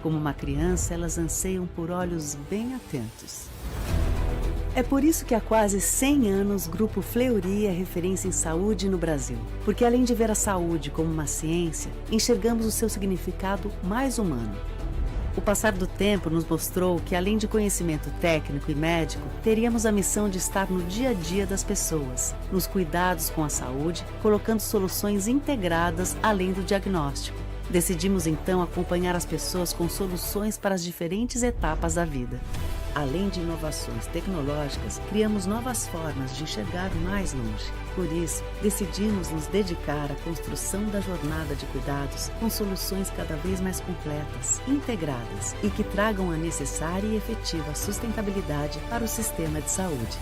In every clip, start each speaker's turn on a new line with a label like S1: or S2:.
S1: Como uma criança, elas anseiam por olhos bem atentos. É por isso que há quase 100 anos, Grupo Fleury é referência em saúde no Brasil. Porque além de ver a saúde como uma ciência, enxergamos o seu significado mais humano. O passar do tempo nos mostrou que, além de conhecimento técnico e médico, teríamos a missão de estar no dia a dia das pessoas, nos cuidados com a saúde, colocando soluções integradas além do diagnóstico. Decidimos então acompanhar as pessoas com soluções para as diferentes etapas da vida. Além de inovações tecnológicas, criamos novas formas de enxergar mais longe. Por isso, decidimos nos dedicar à construção da jornada de cuidados com soluções cada vez mais completas, integradas e que tragam a necessária e efetiva sustentabilidade para o sistema de saúde.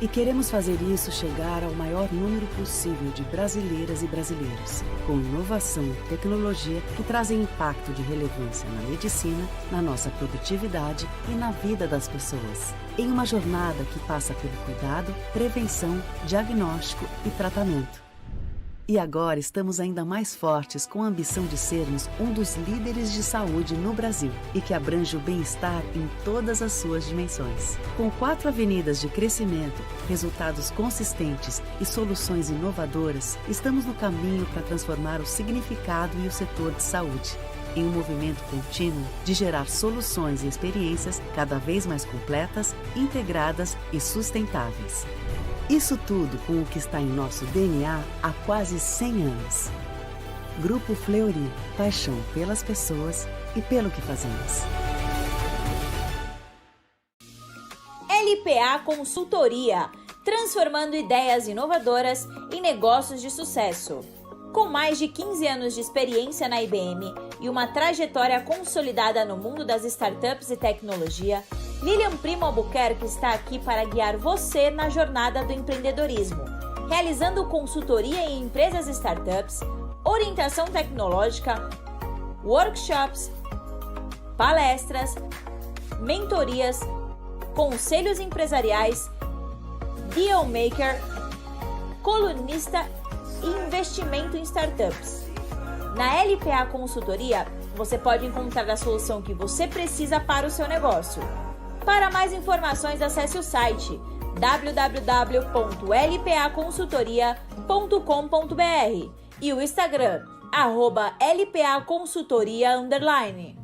S1: E queremos fazer isso chegar ao maior número possível de brasileiras e brasileiros, com inovação e tecnologia que trazem impacto de relevância na medicina, na nossa produtividade e na vida das pessoas. Em uma jornada que passa pelo cuidado, prevenção, diagnóstico e tratamento. E agora estamos ainda mais fortes com a ambição de sermos um dos líderes de saúde no Brasil e que abrange o bem-estar em todas as suas dimensões. Com 4 avenidas de crescimento, resultados consistentes e soluções inovadoras, estamos no caminho para transformar o significado e o setor de saúde em um movimento contínuo de gerar soluções e experiências cada vez mais completas, integradas e sustentáveis. Isso tudo com o que está em nosso DNA há quase 100 anos. Grupo Fleury, paixão pelas pessoas e pelo que fazemos.
S2: LPA Consultoria, transformando ideias inovadoras em negócios de sucesso. Com mais de 15 anos de experiência na IBM e uma trajetória consolidada no mundo das startups e tecnologia, Lilian Primo Albuquerque está aqui para guiar você na jornada do empreendedorismo, realizando consultoria em empresas e startups, orientação tecnológica, workshops, palestras, mentorias, conselhos empresariais, deal maker, colunista e investimento em startups. Na LPA Consultoria, você pode encontrar a solução que você precisa para o seu negócio. Para mais informações, acesse o site www.lpaconsultoria.com.br e o Instagram, @lpaconsultoria_.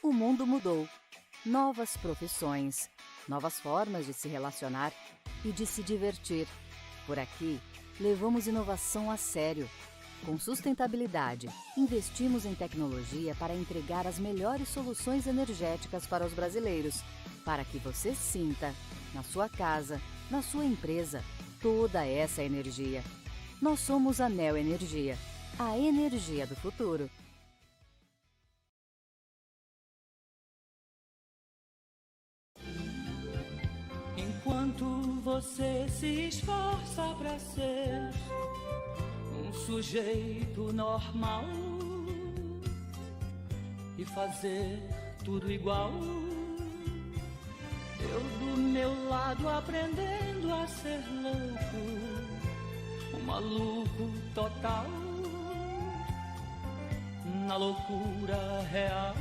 S3: O mundo mudou. Novas profissões, novas formas de se relacionar e de se divertir. Por aqui, levamos inovação a sério. Com sustentabilidade, investimos em tecnologia para entregar as melhores soluções energéticas para os brasileiros, para que você sinta, na sua casa, na sua empresa, toda essa energia. Nós somos a Neo Energia, a energia do futuro.
S4: Enquanto você se esforça para ser um sujeito normal e fazer tudo igual, eu do meu lado aprendendo a ser louco, um maluco total, na loucura real,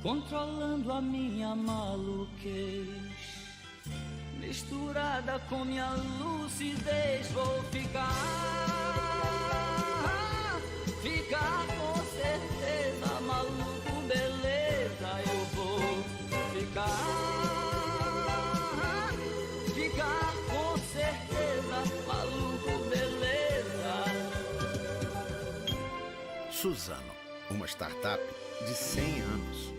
S4: controlando a minha maluquez. Misturada com minha lucidez, vou ficar com certeza, maluco, beleza, eu vou ficar com certeza, maluco, beleza.
S5: Suzano, uma startup de 100 anos.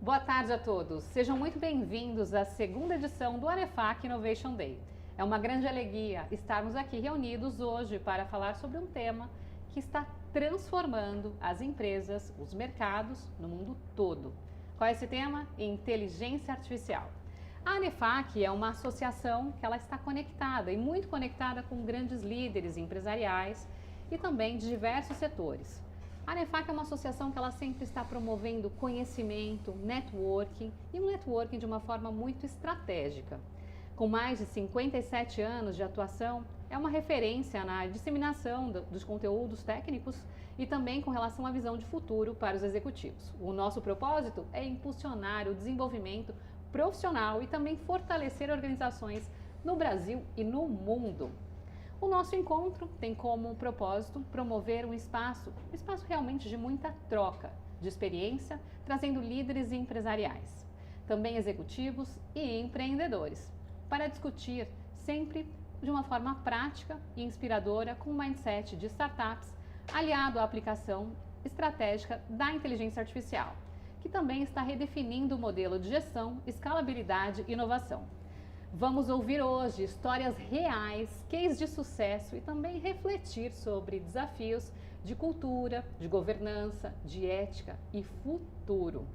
S6: Boa tarde a todos. Sejam muito bem-vindos à segunda edição do ANEFAC Innovation Day. É uma grande alegria estarmos aqui reunidos hoje para falar sobre um tema que está transformando as empresas, os mercados no mundo todo. Qual é esse tema? Inteligência artificial. A ANEFAC é uma associação que ela está conectada e muito conectada com grandes líderes empresariais e também de diversos setores. A ANEFAC é uma associação que ela sempre está promovendo conhecimento, networking e um networking de uma forma muito estratégica. Com mais de 57 anos de atuação, é uma referência na disseminação dos conteúdos técnicos e também com relação à visão de futuro para os executivos. O nosso propósito é impulsionar o desenvolvimento profissional e também fortalecer organizações no Brasil e no mundo. O nosso encontro tem como propósito promover um espaço realmente de muita troca de experiência, trazendo líderes empresariais, também executivos e empreendedores, para discutir sempre de uma forma prática e inspiradora com um mindset de startups aliado à aplicação estratégica da inteligência artificial, que também está redefinindo o modelo de gestão, escalabilidade e inovação. Vamos ouvir hoje histórias reais, cases de sucesso e também refletir sobre desafios de cultura, de governança, de ética e futuro.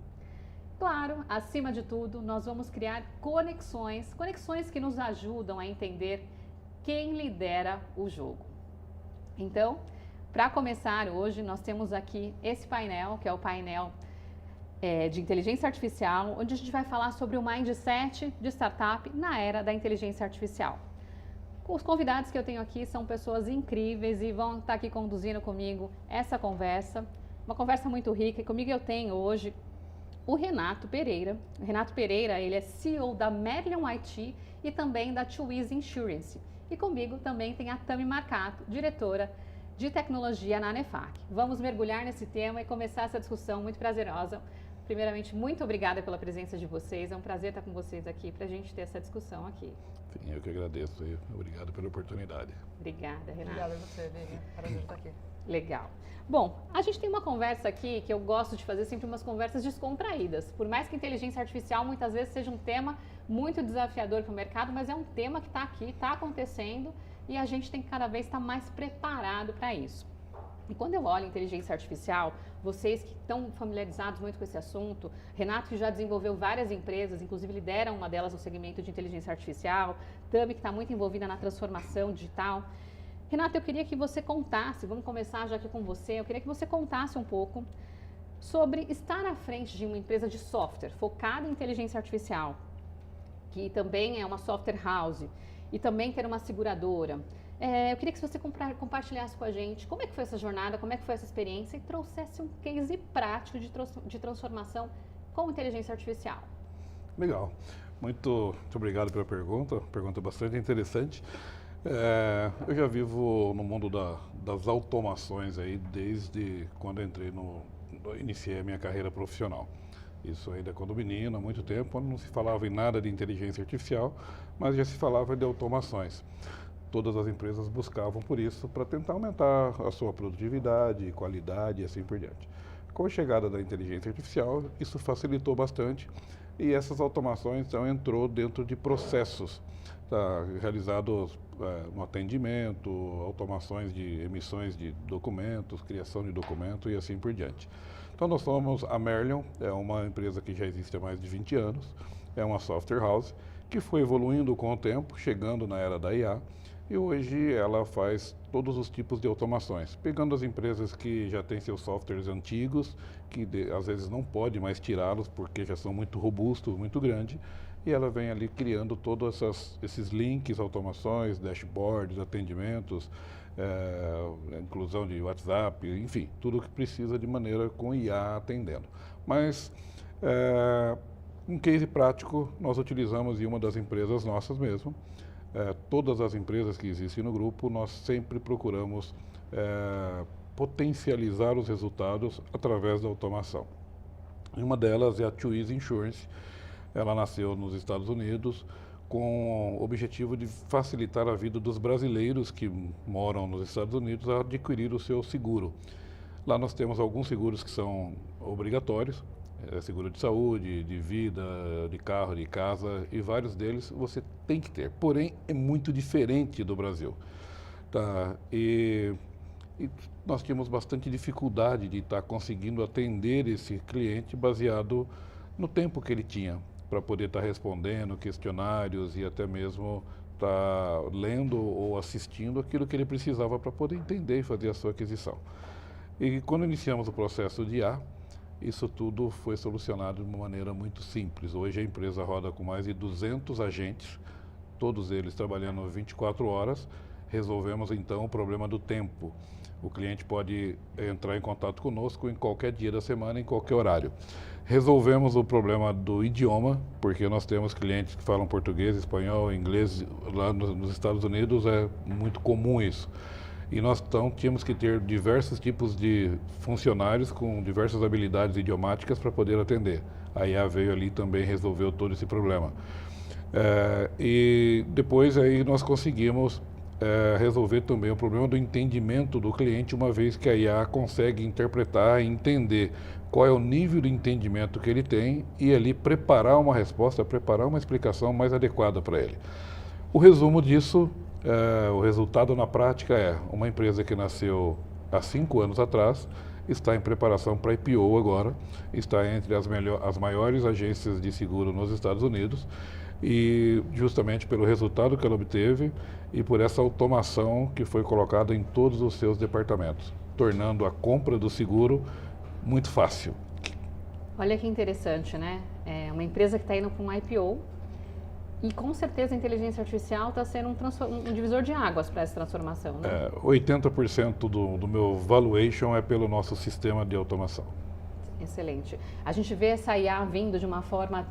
S6: Claro, acima de tudo, nós vamos criar conexões que nos ajudam a entender quem lidera o jogo. Então, para começar hoje, nós temos aqui esse painel, que é o painel de inteligência artificial, onde a gente vai falar sobre o mindset de startup na era da inteligência artificial. Os convidados que eu tenho aqui são pessoas incríveis e vão estar aqui conduzindo comigo essa conversa, uma conversa muito rica. E comigo eu tenho hoje o Renato Pereira. O Renato Pereira, ele é CEO da Merlion IT e também da Twizy Insurance. E comigo também tem a Tami Marcato, diretora de tecnologia na ANEFAC. Vamos mergulhar nesse tema e começar essa discussão muito prazerosa. Primeiramente, muito obrigada pela presença de vocês. É um prazer estar com vocês aqui para a gente ter essa discussão aqui.
S7: Sim, eu que agradeço. Obrigado pela oportunidade.
S6: Obrigada, Renato.
S8: Obrigada a você, Vivian. Prazer estar aqui.
S6: Legal. Bom, a gente tem uma conversa aqui que eu gosto de fazer sempre umas conversas descontraídas. Por mais que inteligência artificial muitas vezes seja um tema muito desafiador para o mercado, mas é um tema que está aqui, está acontecendo e a gente tem que cada vez estar mais preparado para isso. E quando eu olho inteligência artificial, vocês que estão familiarizados muito com esse assunto, Renato que já desenvolveu várias empresas, inclusive lidera uma delas no segmento de inteligência artificial, Tami que está muito envolvida na transformação digital. Renato, eu queria que você contasse, vamos começar já aqui com você, eu queria que você contasse um pouco sobre estar à frente de uma empresa de software focada em inteligência artificial, que também é uma software house, e também ter uma seguradora. Eu queria que você compartilhasse com a gente como é que foi essa jornada, como é que foi essa experiência e trouxesse um case prático de transformação com inteligência artificial.
S7: Legal. Muito obrigado pela pergunta bastante interessante. Eu já vivo no mundo das automações aí desde quando iniciei a minha carreira profissional. Isso ainda quando menino, há muito tempo, quando não se falava em nada de inteligência artificial, mas já se falava de automações. Todas as empresas buscavam por isso para tentar aumentar a sua produtividade, qualidade e assim por diante. Com a chegada da inteligência artificial, isso facilitou bastante e essas automações então entrou dentro de processos realizados no atendimento, automações de emissões de documentos, criação de documento e assim por diante. Então nós somos a Merlion, é uma empresa que já existe há mais de 20 anos, é uma software house que foi evoluindo com o tempo, chegando na era da IA, e hoje ela faz todos os tipos de automações, pegando as empresas que já têm seus softwares antigos, que às vezes não pode mais tirá-los porque já são muito robustos, muito grandes, e ela vem ali criando todos esses links, automações, dashboards, atendimentos, inclusão de WhatsApp, enfim, tudo que precisa de maneira com IA atendendo. Mas um case prático nós utilizamos em uma das empresas nossas mesmo. Todas as empresas que existem no grupo, nós sempre procuramos potencializar os resultados através da automação. E uma delas é a Twizy Insurance. Ela nasceu nos Estados Unidos com o objetivo de facilitar a vida dos brasileiros que moram nos Estados Unidos a adquirir o seu seguro. Lá nós temos alguns seguros que são obrigatórios, seguro de saúde, de vida, de carro, de casa, e vários deles você tem que ter. Porém, é muito diferente do Brasil. Tá? E nós tínhamos bastante dificuldade de estar conseguindo atender esse cliente baseado no tempo que ele tinha para poder estar respondendo questionários e até mesmo estar lendo ou assistindo aquilo que ele precisava para poder entender e fazer a sua aquisição. E quando iniciamos o processo de IA, isso tudo foi solucionado de uma maneira muito simples. Hoje a empresa roda com mais de 200 agentes, todos eles trabalhando 24 horas. Resolvemos então o problema do tempo. O cliente pode entrar em contato conosco em qualquer dia da semana, em qualquer horário. Resolvemos o problema do idioma, porque nós temos clientes que falam português, espanhol, inglês. Lá nos Estados Unidos é muito comum isso. E nós então tínhamos que ter diversos tipos de funcionários com diversas habilidades idiomáticas para poder atender. A IA veio ali também resolveu todo esse problema. E depois aí nós conseguimos resolver também o problema do entendimento do cliente, uma vez que a IA consegue interpretar e entender qual é o nível de entendimento que ele tem e ali preparar uma resposta, preparar uma explicação mais adequada para ele. O resumo disso, o resultado na prática é uma empresa que nasceu há 5 anos atrás, está em preparação para IPO agora, está entre as maiores agências de seguro nos Estados Unidos, e justamente pelo resultado que ela obteve e por essa automação que foi colocada em todos os seus departamentos, tornando a compra do seguro muito fácil.
S6: Olha que interessante, né? É uma empresa que está indo para um IPO e com certeza a inteligência artificial está sendo um divisor de águas para essa transformação, né?
S7: 80% do meu valuation é pelo nosso sistema de automação.
S6: Excelente. A gente vê essa IA vindo de uma forma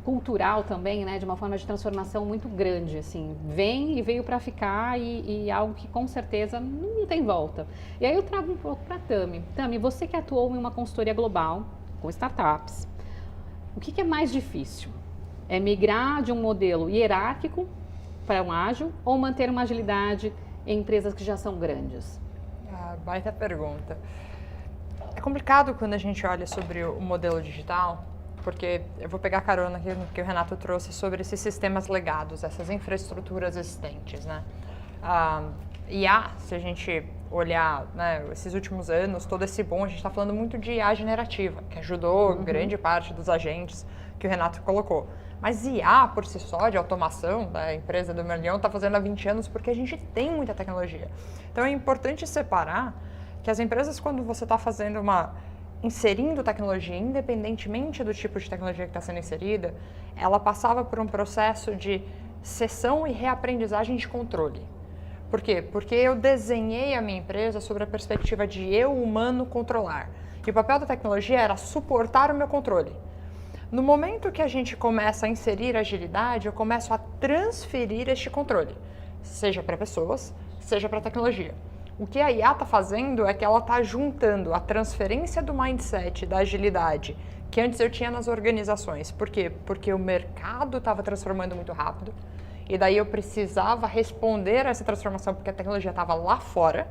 S6: cultural também, né, de uma forma de transformação muito grande, assim, vem e veio para ficar e algo que com certeza não tem volta. E aí eu trago um pouco para a Tami. Tami, você que atuou em uma consultoria global com startups, o que é mais difícil? É migrar de um modelo hierárquico para um ágil ou manter uma agilidade em empresas que já são grandes?
S8: Baita pergunta. É complicado quando a gente olha sobre o modelo digital, porque eu vou pegar carona aqui no que o Renato trouxe sobre esses sistemas legados, essas infraestruturas existentes, né? IA, se a gente olhar, né, esses últimos anos, todo esse boom, a gente está falando muito de IA generativa, que ajudou grande parte dos agentes que o Renato colocou. Mas IA, por si só, de automação, a empresa do Merlion está fazendo há 20 anos porque a gente tem muita tecnologia. Então é importante separar que as empresas, quando você está fazendo inserindo tecnologia, independentemente do tipo de tecnologia que está sendo inserida, ela passava por um processo de cessão e reaprendizagem de controle. Por quê? Porque eu desenhei a minha empresa sobre a perspectiva de eu, humano, controlar. E o papel da tecnologia era suportar o meu controle. No momento que a gente começa a inserir agilidade, eu começo a transferir este controle, seja para pessoas, seja para tecnologia. O que a IA está fazendo é que ela está juntando a transferência do mindset, da agilidade, que antes eu tinha nas organizações. Por quê? Porque o mercado estava transformando muito rápido, e daí eu precisava responder a essa transformação porque a tecnologia estava lá fora,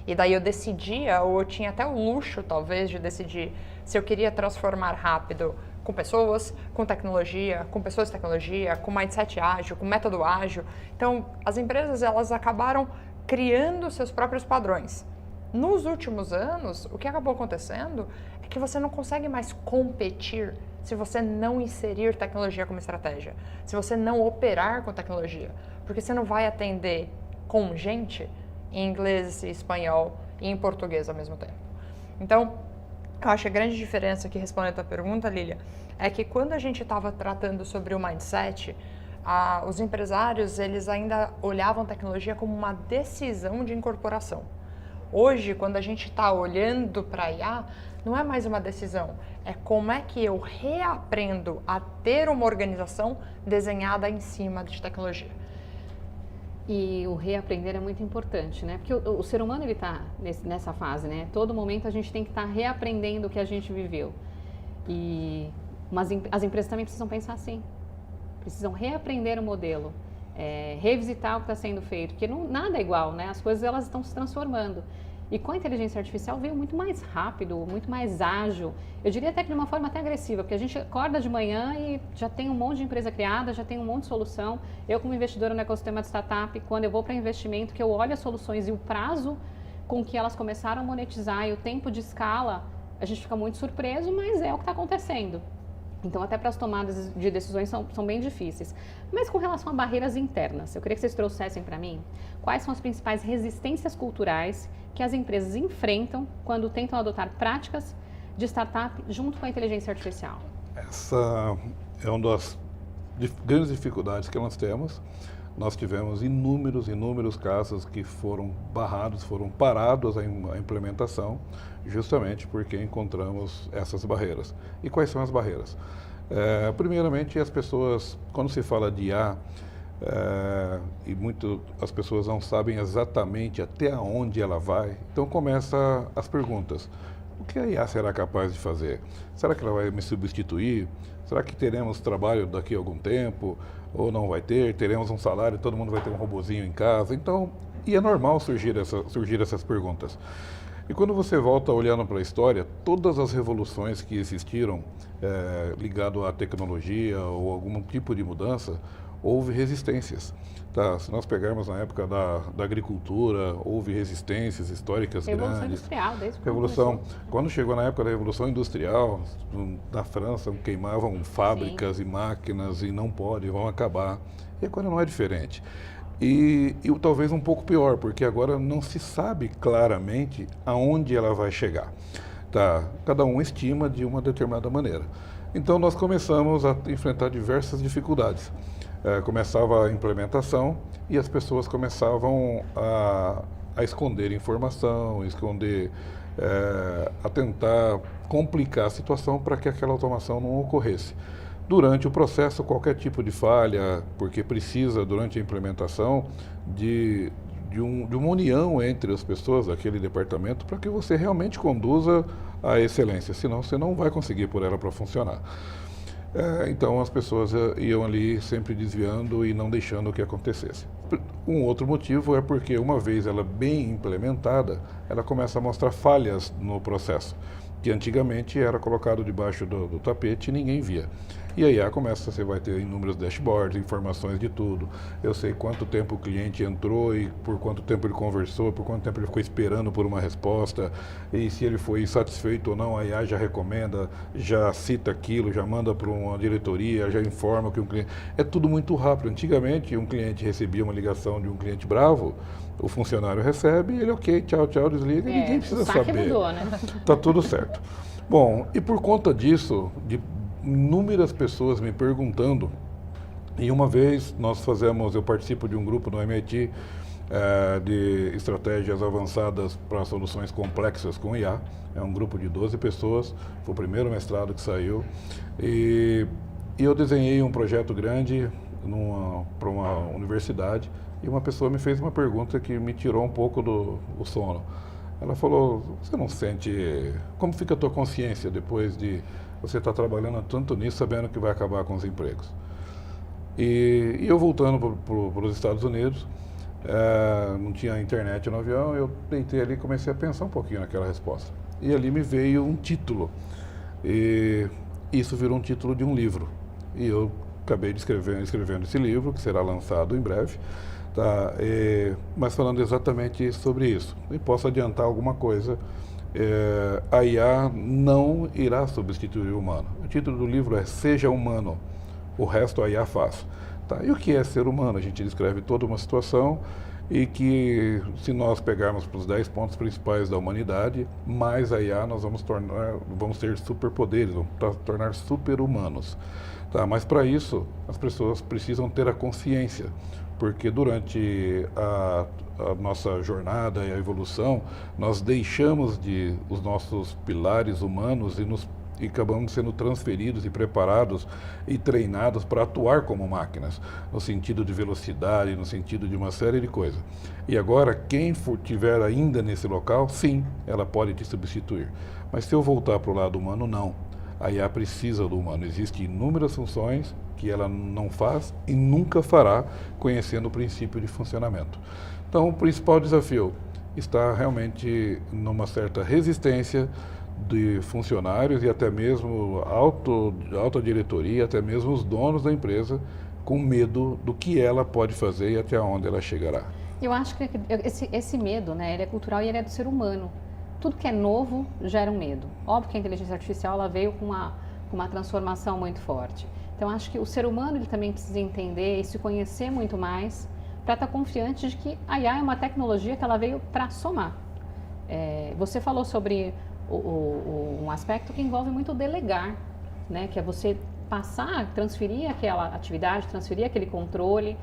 S8: e daí eu decidia, ou eu tinha até o luxo, talvez, de decidir se eu queria transformar rápido com pessoas, com tecnologia, com pessoas de tecnologia, com mindset ágil, com método ágil. Então, as empresas, elas acabaram criando seus próprios padrões. Nos últimos anos, o que acabou acontecendo é que você não consegue mais competir se você não inserir tecnologia como estratégia, se você não operar com tecnologia, porque você não vai atender com gente em inglês e espanhol e em português ao mesmo tempo. Então, eu acho que a grande diferença aqui, respondendo a tua pergunta, Lília, é que quando a gente estava tratando sobre o mindset, os empresários, eles ainda olhavam a tecnologia como uma decisão de incorporação. Hoje, quando a gente está olhando para a IA, não é mais uma decisão, é como é que eu reaprendo a ter uma organização desenhada em cima de tecnologia.
S6: E o reaprender é muito importante, né? Porque o ser humano, ele está nessa fase, né? Todo momento a gente tem que estar reaprendendo o que a gente viveu. Mas as empresas também precisam pensar assim. Precisam reaprender o modelo, revisitar o que está sendo feito, porque nada é igual, né? As coisas, elas estão se transformando. E com a inteligência artificial veio muito mais rápido, muito mais ágil. Eu diria até que de uma forma até agressiva, porque a gente acorda de manhã e já tem um monte de empresa criada, já tem um monte de solução. Eu, como investidora no ecossistema de startup, quando eu vou para investimento, que eu olho as soluções e o prazo com que elas começaram a monetizar e o tempo de escala, a gente fica muito surpreso, mas é o que está acontecendo. Então, até para as tomadas de decisões são bem difíceis. Mas com relação a barreiras internas, eu queria que vocês trouxessem para mim quais são as principais resistências culturais que as empresas enfrentam quando tentam adotar práticas de startup junto com a inteligência artificial.
S7: Essa é uma das grandes dificuldades que nós temos. Nós tivemos inúmeros casos que foram barrados, foram parados a implementação, justamente porque encontramos essas barreiras. E quais são as barreiras? Primeiramente, as pessoas, quando se fala de IA, as pessoas não sabem exatamente até onde ela vai, então começam as perguntas. O que a IA será capaz de fazer? Será que ela vai me substituir? Será que teremos trabalho daqui a algum tempo? Ou não vai ter? Teremos um salário, todo mundo vai ter um robozinho em casa? Então, e é normal surgir essas perguntas. E quando você volta olhando para a história, todas as revoluções que existiram ligado à tecnologia ou algum tipo de mudança, houve resistências. Tá? Se nós pegarmos na época da agricultura, houve resistências históricas
S6: Revolução
S7: grandes.
S6: Industrial, desde
S7: Revolução. Quando chegou na época da Revolução Industrial, na França, queimavam fábricas e máquinas e não pode, vão acabar. E agora não é diferente. E talvez um pouco pior, porque agora não se sabe claramente aonde ela vai chegar. Tá? Cada um estima de uma determinada maneira. Então nós começamos a enfrentar diversas dificuldades. Começava a implementação e as pessoas começavam a esconder informação, a tentar complicar a situação para que aquela automação não ocorresse. Durante o processo, qualquer tipo de falha, porque precisa, durante a implementação, de uma união entre as pessoas daquele departamento para que você realmente conduza a excelência, senão você não vai conseguir pôr ela para funcionar. Então as pessoas iam ali sempre desviando e não deixando que acontecesse. Um outro motivo é porque uma vez ela bem implementada, ela começa a mostrar falhas no processo, que antigamente era colocado debaixo do tapete e ninguém via. E aí você vai ter inúmeros dashboards, informações de tudo. Eu sei quanto tempo o cliente entrou e por quanto tempo ele conversou, por quanto tempo ele ficou esperando por uma resposta, e se ele foi insatisfeito ou não, a IA já recomenda, já cita aquilo, já manda para uma diretoria, já informa que um cliente... É tudo muito rápido. Antigamente, um cliente recebia uma ligação de um cliente bravo, o funcionário recebe, ele ok, tchau, tchau, desliga, ninguém precisa saber.
S6: Mudou, né?
S7: Tá tudo certo. Bom, e por conta disso, de inúmeras pessoas me perguntando, e uma vez eu participo de um grupo no MIT de estratégias avançadas para soluções complexas com IA, é um grupo de 12 pessoas, foi o primeiro mestrado que saiu, e eu desenhei um projeto grande para uma universidade, e uma pessoa me fez uma pergunta que me tirou um pouco do sono. Ela falou, você não sente, como fica a tua consciência depois de você estar trabalhando tanto nisso, sabendo que vai acabar com os empregos? E eu voltando para os Estados Unidos, não tinha internet no avião, eu deitei ali e comecei a pensar um pouquinho naquela resposta. E ali me veio um título, e isso virou um título de um livro. E eu acabei escrevendo esse livro, que será lançado em breve, tá? Mas falando exatamente sobre isso. E posso adiantar alguma coisa, a IA não irá substituir o humano. O título do livro é Seja Humano, o resto a IA faz. Tá? E o que é ser humano? A gente descreve toda uma situação e que, se nós pegarmos para os 10 pontos principais da humanidade, mais a IA nós vamos ter superpoderes, vamos tornar super-humanos. Tá? Mas para isso, as pessoas precisam ter a consciência, porque durante a nossa jornada e a evolução, nós deixamos os nossos pilares humanos e acabamos sendo transferidos e preparados e treinados para atuar como máquinas, no sentido de velocidade, no sentido de uma série de coisas. E agora, quem estiver ainda nesse local, sim, ela pode te substituir. Mas se eu voltar para o lado humano, não. A IA precisa do humano. Existem inúmeras funções que ela não faz e nunca fará, conhecendo o princípio de funcionamento. Então, o principal desafio está realmente numa certa resistência de funcionários e até mesmo alta diretoria, até mesmo os donos da empresa, com medo do que ela pode fazer e até onde ela chegará.
S6: Eu acho que esse medo, né, ele é cultural e ele é do ser humano. Tudo que é novo gera um medo. Óbvio que a inteligência artificial ela veio com uma transformação muito forte. Então, acho que o ser humano ele também precisa entender e se conhecer muito mais para estar confiante de que a IA é uma tecnologia que ela veio para somar. Você falou sobre um aspecto que envolve muito delegar, né, que é você passar, transferir aquela atividade, transferir aquele controle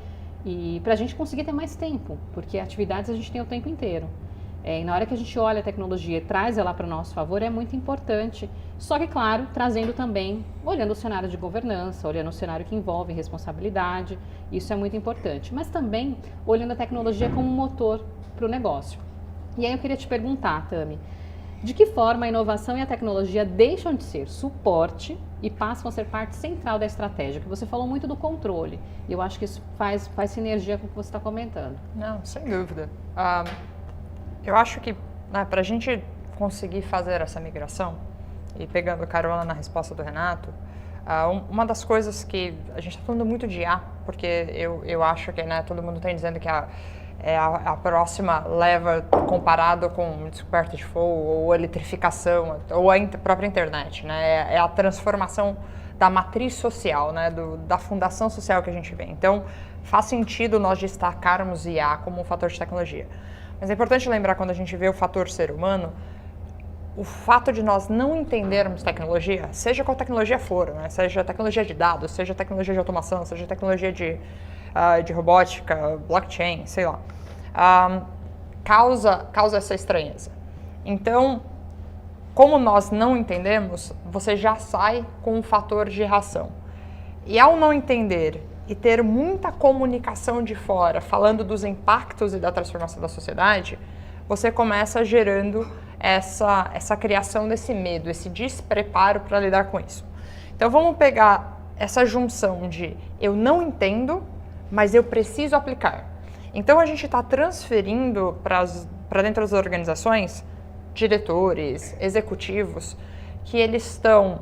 S6: e para a gente conseguir ter mais tempo, porque atividades a gente tem o tempo inteiro. E na hora que a gente olha a tecnologia e traz ela para o nosso favor, é muito importante. Só que, claro, trazendo também, olhando o cenário de governança, olhando o cenário que envolve responsabilidade, isso é muito importante. Mas também olhando a tecnologia como motor para o negócio. E aí eu queria te perguntar, Tami, de que forma a inovação e a tecnologia deixam de ser suporte e passam a ser parte central da estratégia? Que você falou muito do controle, e eu acho que isso faz sinergia com o que você está comentando.
S8: Não, sem dúvida. Eu acho que para a gente conseguir fazer essa migração, e pegando carona na resposta do Renato, uma das coisas que a gente está falando muito de IA, porque eu acho que todo mundo está dizendo que é a próxima leva comparado com descoberta de fogo, ou eletrificação, ou a própria internet, né? É a transformação da matriz social, né? Da fundação social que a gente vê. Então, faz sentido nós destacarmos IA como um fator de tecnologia. Mas é importante lembrar, quando a gente vê o fator ser humano, o fato de nós não entendermos tecnologia, seja qual tecnologia for, né? Seja tecnologia de dados, seja tecnologia de automação, seja tecnologia de robótica, blockchain, sei lá, causa essa estranheza. Então, como nós não entendemos, você já sai com um fator de reação. E ao não entender e ter muita comunicação de fora, falando dos impactos e da transformação da sociedade, você começa gerando essa criação desse medo, esse despreparo para lidar com isso. Então vamos pegar essa junção de eu não entendo, mas eu preciso aplicar. Então a gente está transferindo para dentro das organizações diretores, executivos, que eles estão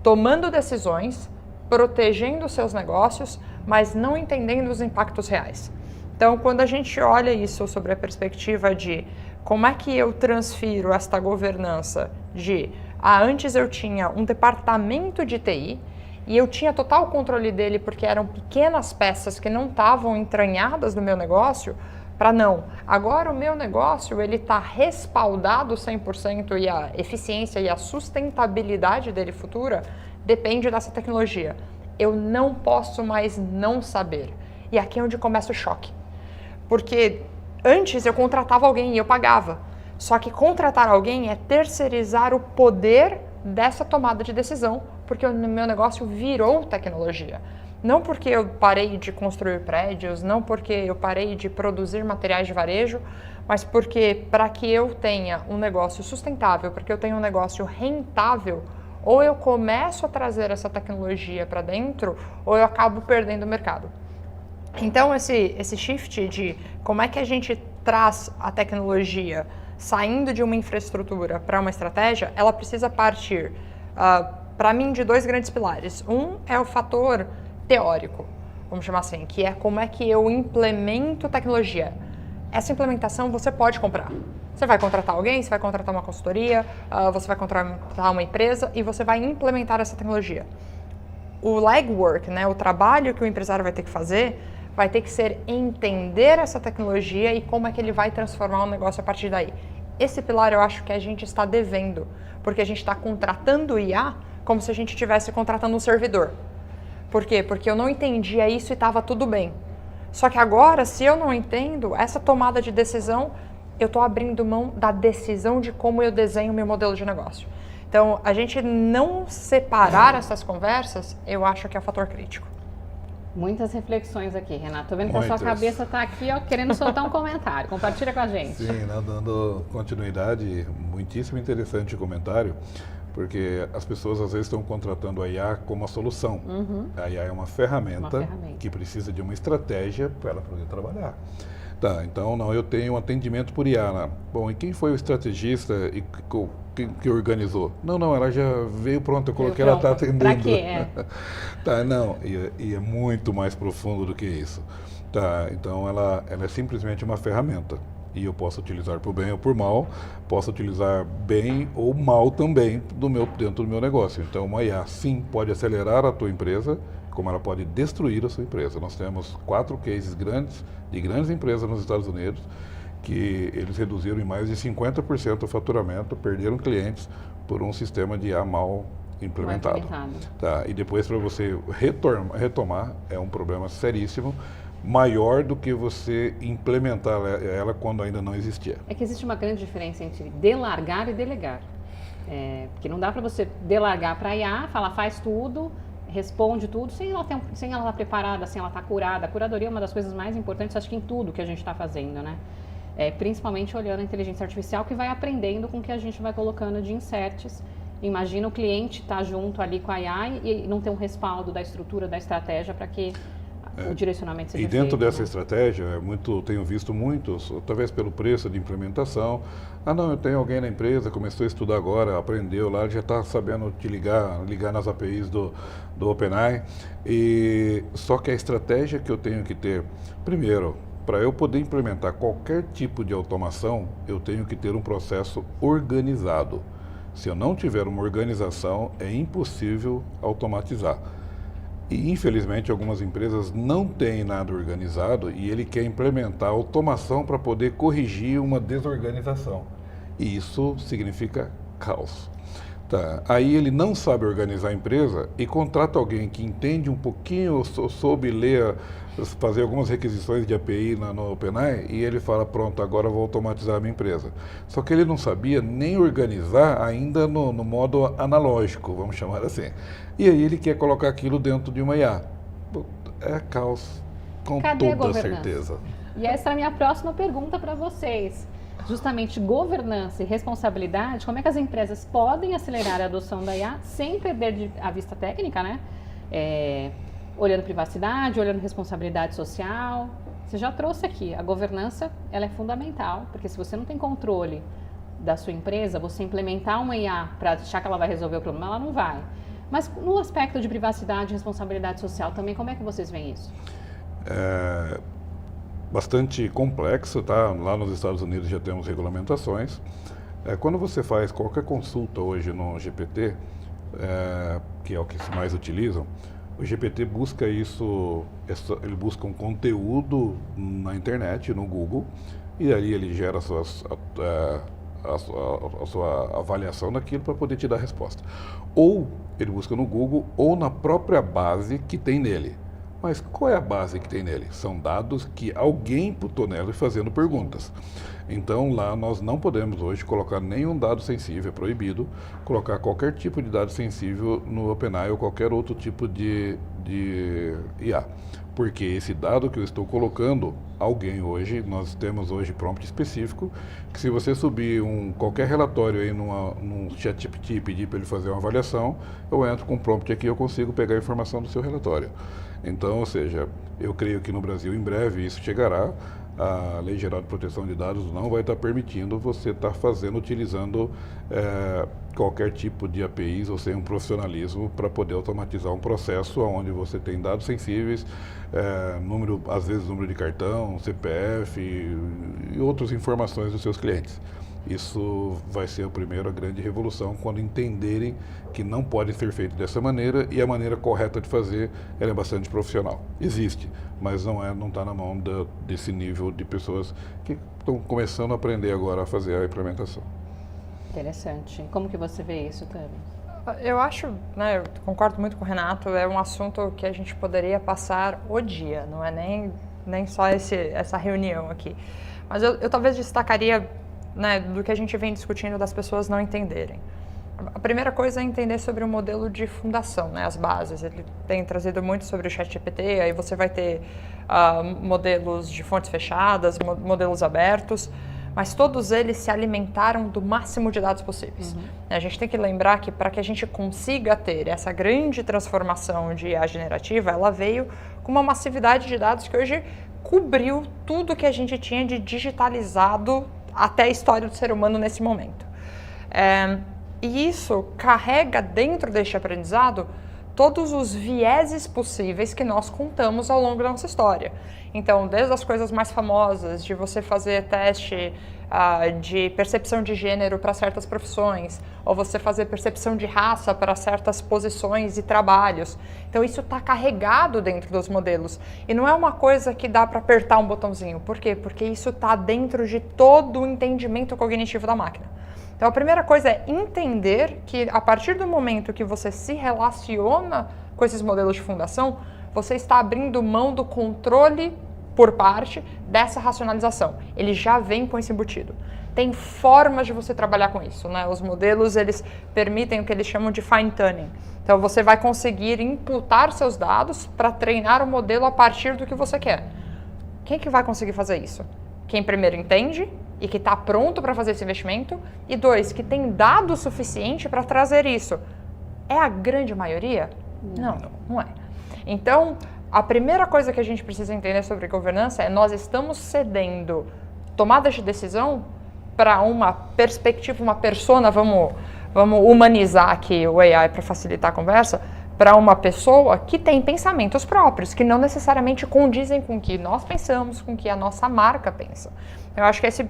S8: tomando decisões, protegendo os seus negócios, mas não entendendo os impactos reais. Então, quando a gente olha isso sobre a perspectiva de como é que eu transfiro esta governança de antes eu tinha um departamento de TI e eu tinha total controle dele porque eram pequenas peças que não estavam entranhadas no meu negócio, para não. Agora o meu negócio ele está respaldado 100% e a eficiência e a sustentabilidade dele futura depende dessa tecnologia. Eu não posso mais não saber. E aqui é onde começa o choque. Porque antes eu contratava alguém e eu pagava. Só que contratar alguém é terceirizar o poder dessa tomada de decisão, porque o meu negócio virou tecnologia. Não porque eu parei de construir prédios, não porque eu parei de produzir materiais de varejo, mas porque para que eu tenha um negócio sustentável, para que eu tenha um negócio rentável, ou eu começo a trazer essa tecnologia para dentro, ou eu acabo perdendo o mercado. Então, esse shift de como é que a gente traz a tecnologia saindo de uma infraestrutura para uma estratégia, ela precisa partir, para mim, de dois grandes pilares. Um é o fator teórico, vamos chamar assim, que é como é que eu implemento tecnologia. Essa implementação você pode comprar. Você vai contratar alguém, você vai contratar uma consultoria, você vai contratar uma empresa e você vai implementar essa tecnologia. O legwork, né, o trabalho que o empresário vai ter que fazer, vai ter que ser entender essa tecnologia e como é que ele vai transformar o negócio a partir daí. Esse pilar eu acho que a gente está devendo, porque a gente está contratando IA como se a gente estivesse contratando um servidor. Por quê? Porque eu não entendia isso e estava tudo bem. Só que agora, se eu não entendo, essa tomada de decisão, eu estou abrindo mão da decisão de como eu desenho o meu modelo de negócio. Então, a gente não separar essas conversas, eu acho que é o fator crítico.
S6: Muitas reflexões aqui, Renato. Tô vendo que a sua cabeça está aqui, ó, querendo soltar um comentário. Compartilha com a gente.
S7: Sim, dando continuidade, muitíssimo interessante o comentário, porque as pessoas às vezes estão contratando a IA como a solução. A IA é uma ferramenta que precisa de uma estratégia para ela poder trabalhar. Tá, então não, eu tenho um atendimento por IA, né? Bom, e quem foi o estrategista e que organizou? Não, ela já veio pronta, eu coloquei, ela está atendendo.
S6: Pra quê?
S7: Tá, não, e é muito mais profundo do que isso. Tá, então ela é simplesmente uma ferramenta. E eu posso utilizar por bem ou por mal, posso utilizar bem ou mal também dentro do meu negócio. Então uma IA sim pode acelerar a tua empresa, como ela pode destruir a sua empresa. Nós temos 4 cases grandes, de grandes empresas nos Estados Unidos, que eles reduziram em mais de 50% o faturamento, perderam clientes por um sistema de IA mal implementado. Tá, e depois para você retomar é um problema seríssimo, maior do que você implementar ela quando ainda não existia.
S6: É que existe uma grande diferença entre delargar e delegar. Porque não dá para você delargar para a IA, falar faz tudo, responde tudo, sem ela estar preparada, sem ela estar curada. A curadoria é uma das coisas mais importantes, acho que em tudo que a gente está fazendo, né? Principalmente olhando a inteligência artificial, que vai aprendendo com o que a gente vai colocando de inserts. Imagina o cliente estar junto ali com a IA e não ter um respaldo da estrutura, da estratégia para que o direcionamento seja
S7: feito. E dentro
S6: feito,
S7: dessa estratégia, tenho visto muitos, talvez pelo preço de implementação. Eu tenho alguém na empresa, começou a estudar agora, aprendeu lá, já está sabendo te ligar nas APIs do OpenAI. Só que a estratégia que eu tenho que ter, primeiro, para eu poder implementar qualquer tipo de automação, eu tenho que ter um processo organizado. Se eu não tiver uma organização, é impossível automatizar. E, infelizmente, algumas empresas não têm nada organizado e ele quer implementar automação para poder corrigir uma desorganização. E isso significa caos. Tá. Aí ele não sabe organizar a empresa e contrata alguém que entende um pouquinho, soube ler, fazer algumas requisições de API no OpenAI e ele fala, pronto, agora eu vou automatizar a minha empresa. Só que ele não sabia nem organizar ainda no modo analógico, vamos chamar assim. E aí ele quer colocar aquilo dentro de uma IA. É caos, com toda certeza.
S6: E essa é a minha próxima pergunta para vocês. Justamente governança e responsabilidade, como é que as empresas podem acelerar a adoção da IA sem perder a vista técnica, né? Olhando privacidade, olhando responsabilidade social. Você já trouxe aqui, a governança ela é fundamental, porque se você não tem controle da sua empresa, você implementar uma IA para achar que ela vai resolver o problema, ela não vai. Mas no aspecto de privacidade e responsabilidade social também, como é que vocês veem isso?
S7: Bastante complexo, tá? Lá nos Estados Unidos já temos regulamentações. Quando você faz qualquer consulta hoje no GPT, que é o que mais utilizam, o GPT busca ele busca um conteúdo na internet, no Google, e aí ele gera a sua avaliação daquilo para poder te dar a resposta. Ou ele busca no Google ou na própria base que tem nele. Mas qual é a base que tem nele? São dados que alguém putou nela fazendo perguntas. Então lá nós não podemos hoje colocar nenhum dado sensível, é proibido colocar qualquer tipo de dado sensível no OpenAI ou qualquer outro tipo de IA. Porque esse dado que eu estou colocando, nós temos hoje prompt específico, que se você subir qualquer relatório aí num ChatGPT e pedir para ele fazer uma avaliação, eu entro com um prompt aqui e eu consigo pegar a informação do seu relatório. Então, ou seja, eu creio que no Brasil, em breve, isso chegará. A Lei Geral de Proteção de Dados não vai estar permitindo você estar utilizando qualquer tipo de APIs ou sem um profissionalismo para poder automatizar um processo onde você tem dados sensíveis, às vezes número de cartão, CPF e outras informações dos seus clientes. Isso vai ser a primeira grande revolução quando entenderem que não pode ser feito dessa maneira e a maneira correta de fazer ela é bastante profissional. Existe, mas não está na mão desse nível de pessoas que estão começando a aprender agora a fazer a implementação.
S6: Interessante. Como que você vê isso, Tami?
S8: Eu acho, eu concordo muito com o Renato, é um assunto que a gente poderia passar o dia, não é nem só essa reunião aqui. Mas eu talvez destacaria do que a gente vem discutindo das pessoas não entenderem. A primeira coisa é entender sobre o modelo de fundação, as bases. Ele tem trazido muito sobre o ChatGPT, aí você vai ter modelos de fontes fechadas, modelos abertos, mas todos eles se alimentaram do máximo de dados possíveis. A gente tem que lembrar que para que a gente consiga ter essa grande transformação de IA generativa, ela veio com uma massividade de dados que hoje cobriu tudo que a gente tinha de digitalizado até a história do ser humano nesse momento. E isso carrega dentro deste aprendizado todos os vieses possíveis que nós contamos ao longo da nossa história. Então, desde as coisas mais famosas, de você fazer teste de percepção de gênero para certas profissões, ou você fazer percepção de raça para certas posições e trabalhos. Então, isso está carregado dentro dos modelos. E não é uma coisa que dá para apertar um botãozinho. Por quê? Porque isso está dentro de todo o entendimento cognitivo da máquina. Então, a primeira coisa é entender que, a partir do momento que você se relaciona com esses modelos de fundação, você está abrindo mão do controle por parte dessa racionalização. Ele já vem com esse embutido. Tem formas de você trabalhar com isso, né? Os modelos, eles permitem o que eles chamam de fine tuning. Então, você vai conseguir imputar seus dados para treinar o modelo a partir do que você quer. Quem que vai conseguir fazer isso? Quem primeiro entende e que está pronto para fazer esse investimento, e 2, que tem dado o suficiente para trazer isso. É a grande maioria? Não é. Então, a primeira coisa que a gente precisa entender sobre governança é nós estamos cedendo tomadas de decisão para uma perspectiva, uma persona, vamos humanizar aqui o AI para facilitar a conversa, para uma pessoa que tem pensamentos próprios, que não necessariamente condizem com o que nós pensamos, com o que a nossa marca pensa. Eu acho que esse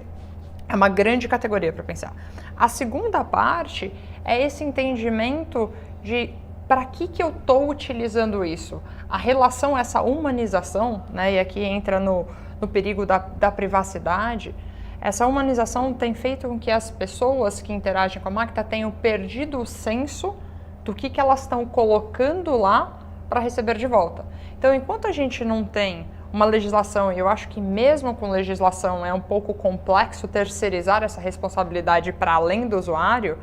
S8: é uma grande categoria para pensar. A segunda parte é esse entendimento de para que eu estou utilizando isso. A relação, essa humanização, né, e aqui entra no perigo da privacidade, essa humanização tem feito com que as pessoas que interagem com a máquina tenham perdido o senso do que elas estão colocando lá para receber de volta. Então, enquanto a gente não tem uma legislação, e eu acho que mesmo com legislação é um pouco complexo terceirizar essa responsabilidade para além do usuário,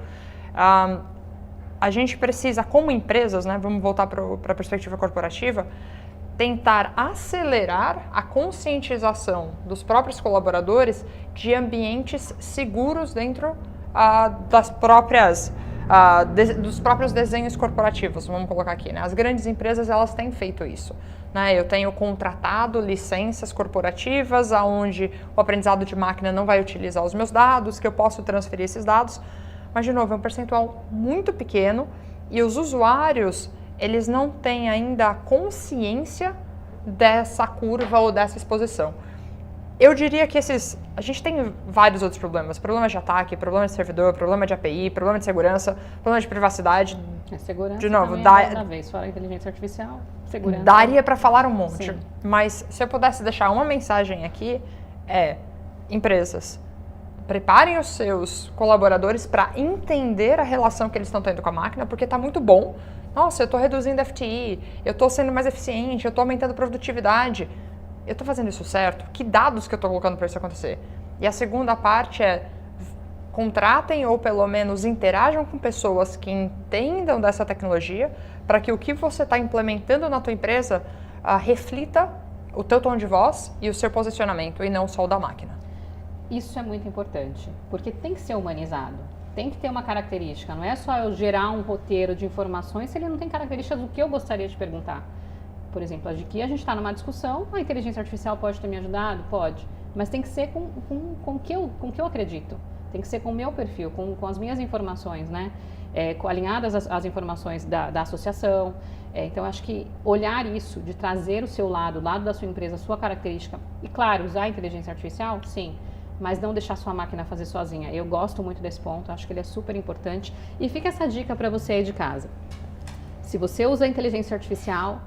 S8: a gente precisa, como empresas, né, vamos voltar para a perspectiva corporativa, tentar acelerar a conscientização dos próprios colaboradores de ambientes seguros dentro dos próprios desenhos corporativos, vamos colocar aqui, né? As grandes empresas, elas têm feito isso, né? Eu tenho contratado licenças corporativas onde o aprendizado de máquina não vai utilizar os meus dados, que eu posso transferir esses dados, mas, de novo, é um percentual muito pequeno e os usuários, eles não têm ainda a consciência dessa curva ou dessa exposição. Eu diria que a gente tem vários outros problemas. Problemas de ataque, problema de servidor, problema de API, problema de segurança, problema de privacidade.
S6: Segurança
S8: de novo,
S6: da vez, fora a inteligência artificial, segurança.
S8: Daria para falar um monte.
S6: Sim.
S8: Mas se eu pudesse deixar uma mensagem aqui, empresas, preparem os seus colaboradores para entender a relação que eles estão tendo com a máquina, porque está muito bom. Nossa, eu estou reduzindo FTE, eu estou sendo mais eficiente, eu estou aumentando a produtividade. Eu estou fazendo isso certo? Que dados que eu estou colocando para isso acontecer? E a segunda parte é, contratem ou pelo menos interajam com pessoas que entendam dessa tecnologia para que o que você está implementando na tua empresa reflita o teu tom de voz e o seu posicionamento e não só o da máquina.
S6: Isso é muito importante, porque tem que ser humanizado, tem que ter uma característica, não é só eu gerar um roteiro de informações se ele não tem características do que eu gostaria de perguntar. Por exemplo, aqui a gente está numa discussão, a inteligência artificial pode ter me ajudado? Pode, mas tem que ser com o que eu acredito, tem que ser com o meu perfil, com as minhas informações, né? Alinhadas às informações da associação. Então, acho que olhar isso, de trazer o seu lado, o lado da sua empresa, a sua característica, e claro, usar a inteligência artificial, sim, mas não deixar sua máquina fazer sozinha. Eu gosto muito desse ponto, acho que ele é super importante. E fica essa dica para você aí de casa. Se você usa a inteligência artificial,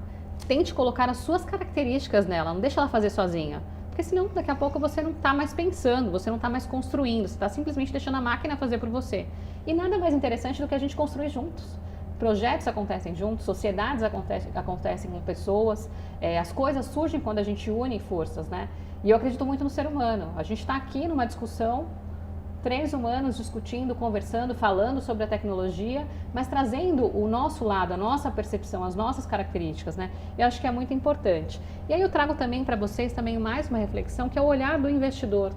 S6: tente colocar as suas características nela, não deixa ela fazer sozinha. Porque senão, daqui a pouco, você não está mais pensando, você não está mais construindo, você está simplesmente deixando a máquina fazer por você. E nada mais interessante do que a gente construir juntos. Projetos acontecem juntos, sociedades acontecem com pessoas, as coisas surgem quando a gente une forças, né? E eu acredito muito no ser humano. A gente está aqui numa discussão, 3 humanos discutindo, conversando, falando sobre a tecnologia, mas trazendo o nosso lado, a nossa percepção, as nossas características, né? Eu acho que é muito importante. E aí eu trago também para vocês também mais uma reflexão, que é o olhar do investidor.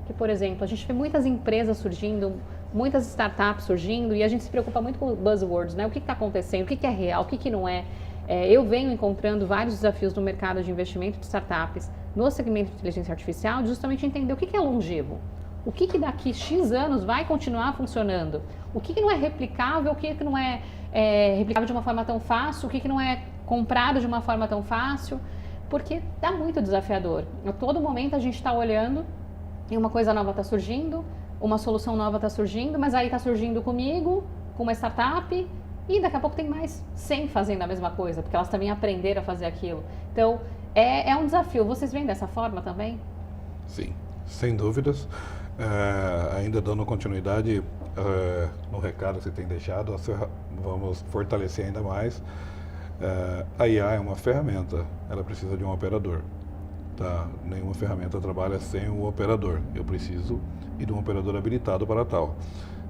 S6: Que, por exemplo, a gente vê muitas empresas surgindo, muitas startups surgindo, e a gente se preocupa muito com buzzwords, né? O que está acontecendo, o que é real, o que não é. Eu venho encontrando vários desafios no mercado de investimento de startups, no segmento de inteligência artificial de justamente entender o que é longevo. O que daqui X anos vai continuar funcionando? O que não é replicável, o que não é replicável de uma forma tão fácil, o que não é comprado de uma forma tão fácil, porque dá muito desafiador. A todo momento a gente está olhando e uma coisa nova está surgindo, uma solução nova está surgindo, mas aí está surgindo comigo, com uma startup, e daqui a pouco tem mais 100 fazendo a mesma coisa, porque elas também aprenderam a fazer aquilo. Então, é um desafio. Vocês veem dessa forma também?
S7: Sim, sem dúvidas. Ainda dando continuidade no recado que você tem deixado, vamos fortalecer ainda mais. A IA é uma ferramenta, ela precisa de um operador. Tá? Nenhuma ferramenta trabalha sem um operador. Eu preciso de um operador habilitado para tal.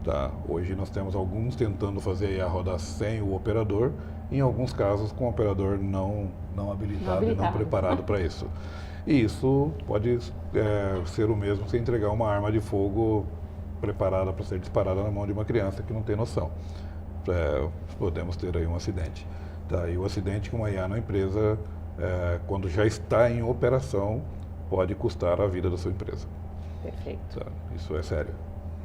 S7: Tá? Hoje nós temos alguns tentando fazer a IA rodar sem o operador, em alguns casos com o operador não habilitado e não preparado para isso. E isso pode ser o mesmo se entregar uma arma de fogo preparada para ser disparada na mão de uma criança que não tem noção. Podemos ter aí um acidente. Tá? E o acidente com uma IA na empresa, quando já está em operação, pode custar a vida da sua empresa.
S6: Perfeito.
S7: Tá? Isso é sério.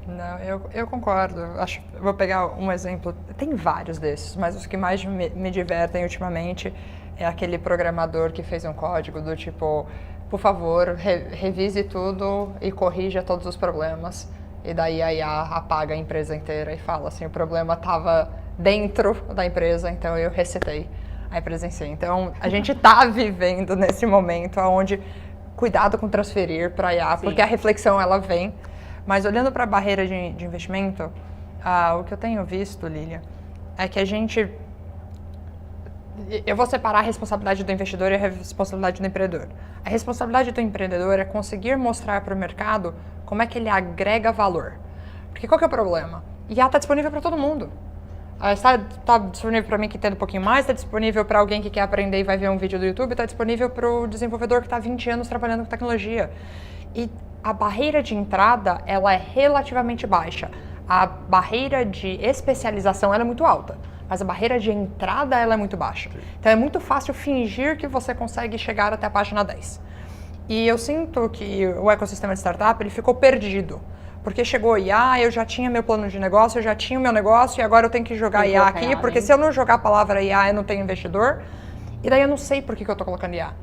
S8: Não, eu concordo. Eu vou pegar um exemplo, tem vários desses, mas os que mais me divertem ultimamente é aquele programador que fez um código do tipo, por favor, revise tudo e corrija todos os problemas. E daí a IA apaga a empresa inteira e fala assim, o problema estava dentro da empresa, então eu resetei a empresa em si. Então, a gente está vivendo nesse momento onde cuidado com transferir para a IA,
S6: Sim.
S8: porque a reflexão ela vem. Mas olhando para a barreira de investimento, o que eu tenho visto, Lília, é que eu vou separar a responsabilidade do investidor e a responsabilidade do empreendedor. A responsabilidade do empreendedor é conseguir mostrar para o mercado como é que ele agrega valor. Porque qual que é o problema? IA está disponível para todo mundo. Está disponível para mim que entende um pouquinho mais, está disponível para alguém que quer aprender e vai ver um vídeo do YouTube, está disponível para o desenvolvedor que está há 20 anos trabalhando com tecnologia. E a barreira de entrada, ela é relativamente baixa. A barreira de especialização, ela é muito alta, mas a barreira de entrada, ela é muito baixa. Então, é muito fácil fingir que você consegue chegar até a página 10. E eu sinto que o ecossistema de startup, ele ficou perdido. Porque chegou IA, eu já tinha meu plano de negócio, eu já tinha o meu negócio e agora eu tenho que jogar IA aqui, porque se eu não jogar a palavra IA, eu não tenho investidor. E daí eu não sei por que eu estou colocando IA.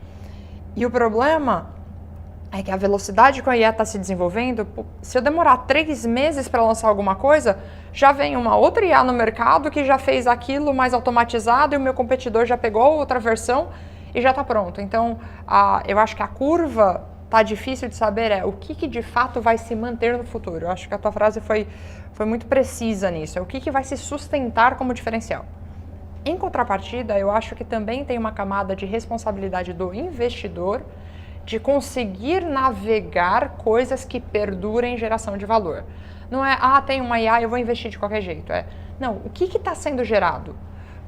S8: E o problema é que a velocidade com a IA está se desenvolvendo, se eu demorar 3 meses para lançar alguma coisa, já vem uma outra IA no mercado que já fez aquilo mais automatizado e o meu competidor já pegou outra versão e já está pronto. Então, eu acho que a curva está difícil de saber o que de fato vai se manter no futuro. Eu acho que a tua frase foi muito precisa nisso. É o que vai se sustentar como diferencial. Em contrapartida, eu acho que também tem uma camada de responsabilidade do investidor de conseguir navegar coisas que perdurem geração de valor. Não é, tem uma IA, eu vou investir de qualquer jeito. Não, o que está sendo gerado?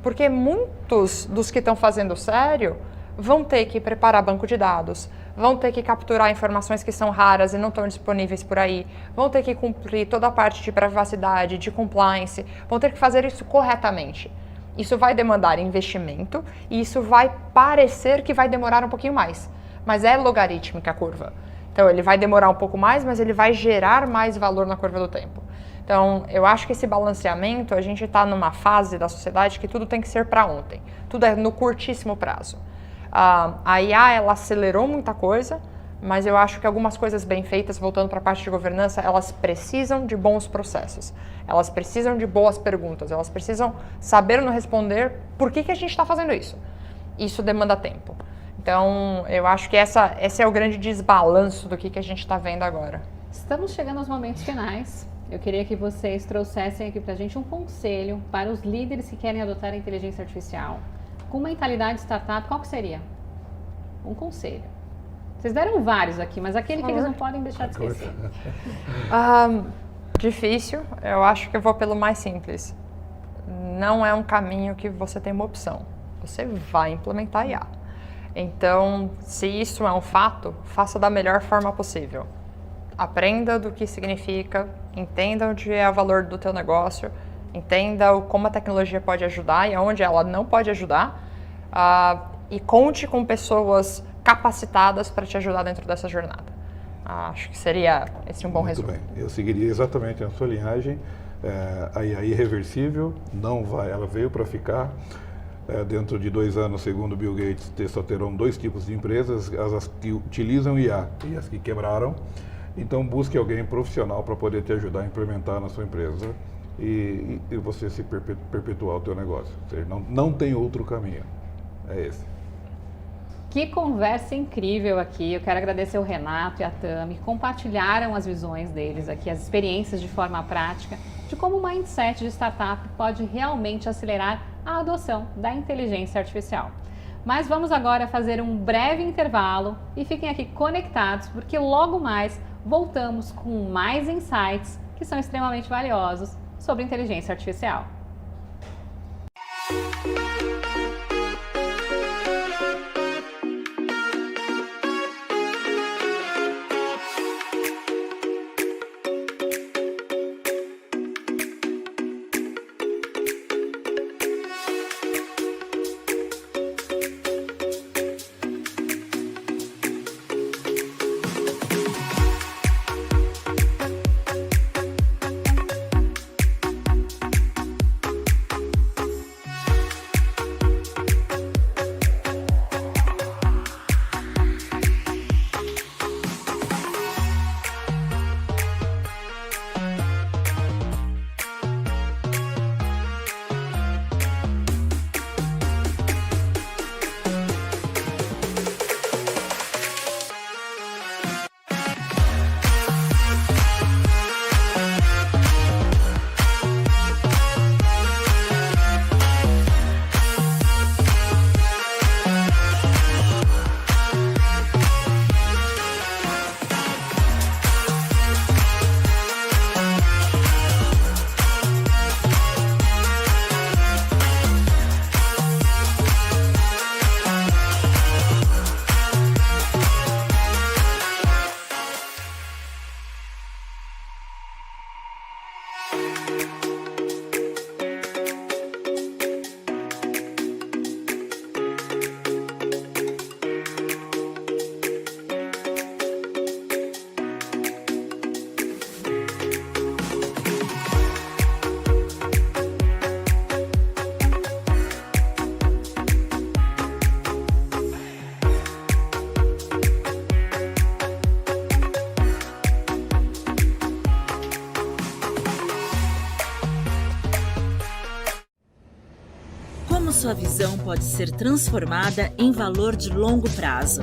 S8: Porque muitos dos que estão fazendo sério vão ter que preparar banco de dados, vão ter que capturar informações que são raras e não estão disponíveis por aí, vão ter que cumprir toda a parte de privacidade, de compliance, vão ter que fazer isso corretamente. Isso vai demandar investimento e isso vai parecer que vai demorar um pouquinho mais. Mas é logarítmica a curva. Então, ele vai demorar um pouco mais, mas ele vai gerar mais valor na curva do tempo. Então, eu acho que esse balanceamento, a gente está numa fase da sociedade que tudo tem que ser para ontem. Tudo é no curtíssimo prazo. A IA, ela acelerou muita coisa, mas eu acho que algumas coisas bem feitas, voltando para a parte de governança, elas precisam de bons processos. Elas precisam de boas perguntas. Elas precisam saber nos responder por que a gente está fazendo isso. Isso demanda tempo. Então, eu acho que esse é o grande desbalanço do que a gente está vendo agora.
S6: Estamos chegando aos momentos finais. Eu queria que vocês trouxessem aqui para a gente um conselho para os líderes que querem adotar a inteligência artificial. Com mentalidade startup, qual que seria? Um conselho. Vocês deram vários aqui, mas aquele que eles não podem deixar de esquecer.
S8: Difícil. Eu acho que eu vou pelo mais simples. Não é um caminho que você tem uma opção. Você vai implementar IA. Então, se isso é um fato, faça da melhor forma possível. Aprenda do que significa, entenda onde é o valor do teu negócio, entenda como a tecnologia pode ajudar e onde ela não pode ajudar, e conte com pessoas capacitadas para te ajudar dentro dessa jornada. Acho que seria esse um bom resumo.
S7: Muito bem, eu seguiria exatamente a sua linhagem. A IA irreversível, não vai, ela veio para ficar. Dentro de 2 anos, segundo Bill Gates, só terão 2 tipos de empresas, as que utilizam IA e as que quebraram. Então, busque alguém profissional para poder te ajudar a implementar na sua empresa e você se perpetuar o teu negócio. Ou seja, não tem outro caminho, é esse.
S6: Que conversa incrível aqui. Eu quero agradecer o Renato e a Tami, que compartilharam as visões deles aqui, as experiências de forma prática, de como o mindset de startup pode realmente acelerar a adoção da inteligência artificial. Mas vamos agora fazer um breve intervalo e fiquem aqui conectados, porque logo mais voltamos com mais insights que são extremamente valiosos sobre inteligência artificial.
S9: Como sua visão pode ser transformada em valor de longo prazo?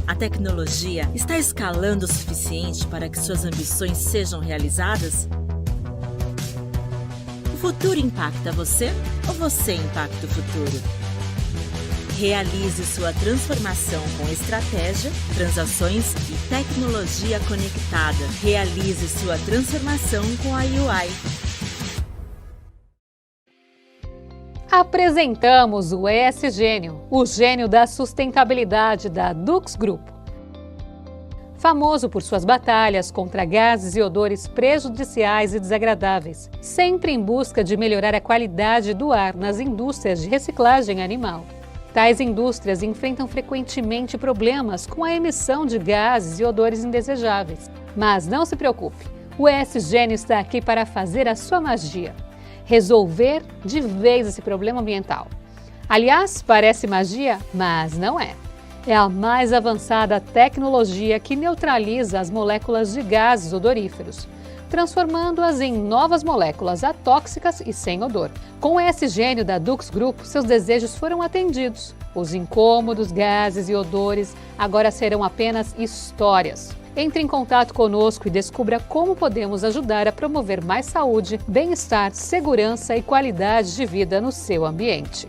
S9: A tecnologia está escalando o suficiente para que suas ambições sejam realizadas? O futuro impacta você ou você impacta o futuro? Realize sua transformação com estratégia, transações e tecnologia conectada. Realize sua transformação com a UI.
S6: Apresentamos o ESGênio, o gênio da sustentabilidade da Dux Grupo. Famoso por suas batalhas contra gases e odores prejudiciais e desagradáveis, sempre em busca de melhorar a qualidade do ar nas indústrias de reciclagem animal. Tais indústrias enfrentam frequentemente problemas com a emissão de gases e odores indesejáveis. Mas não se preocupe, o ESGênio está aqui para fazer a sua magia. Resolver de vez esse problema ambiental. Aliás, parece magia, mas não é. É a mais avançada tecnologia que neutraliza as moléculas de gases odoríferos, transformando-as em novas moléculas atóxicas e sem odor. Com o ESGênio da Dux Group, seus desejos foram atendidos. Os incômodos, gases e odores agora serão apenas histórias. Entre em contato conosco e descubra como podemos ajudar a promover mais saúde, bem-estar, segurança e qualidade de vida no seu ambiente.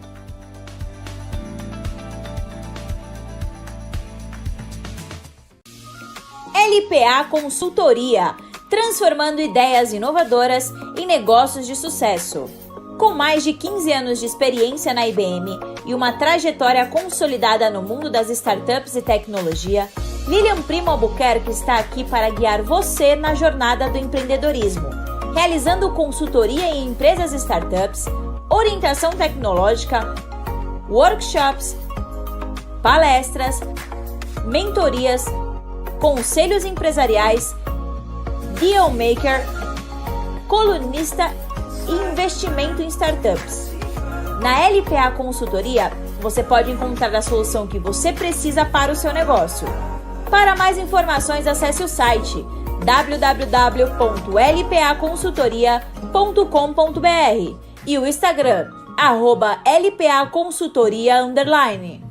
S2: LPA Consultoria, transformando ideias inovadoras em negócios de sucesso. Com mais de 15 anos de experiência na IBM e uma trajetória consolidada no mundo das startups e tecnologia, Lilian Primo Albuquerque está aqui para guiar você na jornada do empreendedorismo, realizando consultoria em empresas e startups, orientação tecnológica, workshops, palestras, mentorias, conselhos empresariais, deal maker, colunista e investimento em startups. Na LPA Consultoria, você pode encontrar a solução que você precisa para o seu negócio. Para mais informações, acesse o site www.lpaconsultoria.com.br e o Instagram, @LPAconsultoria_.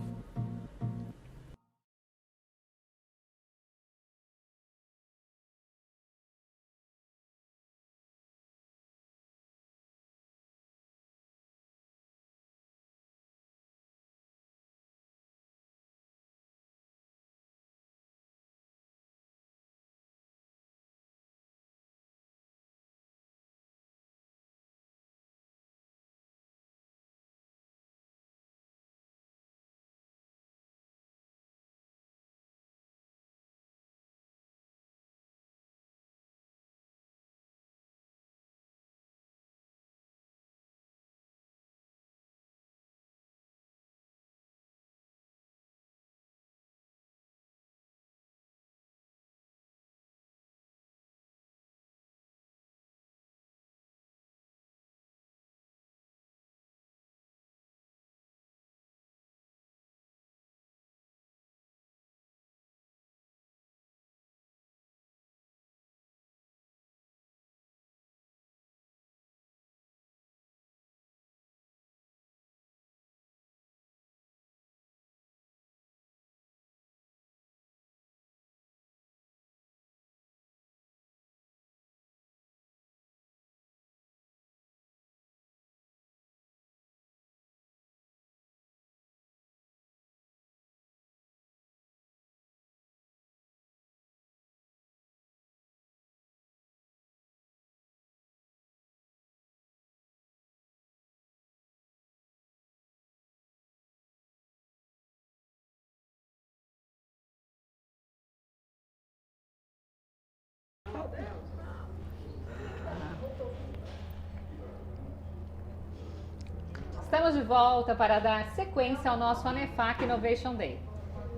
S6: Estamos de volta para dar sequência ao nosso ANEFAC Innovation Day.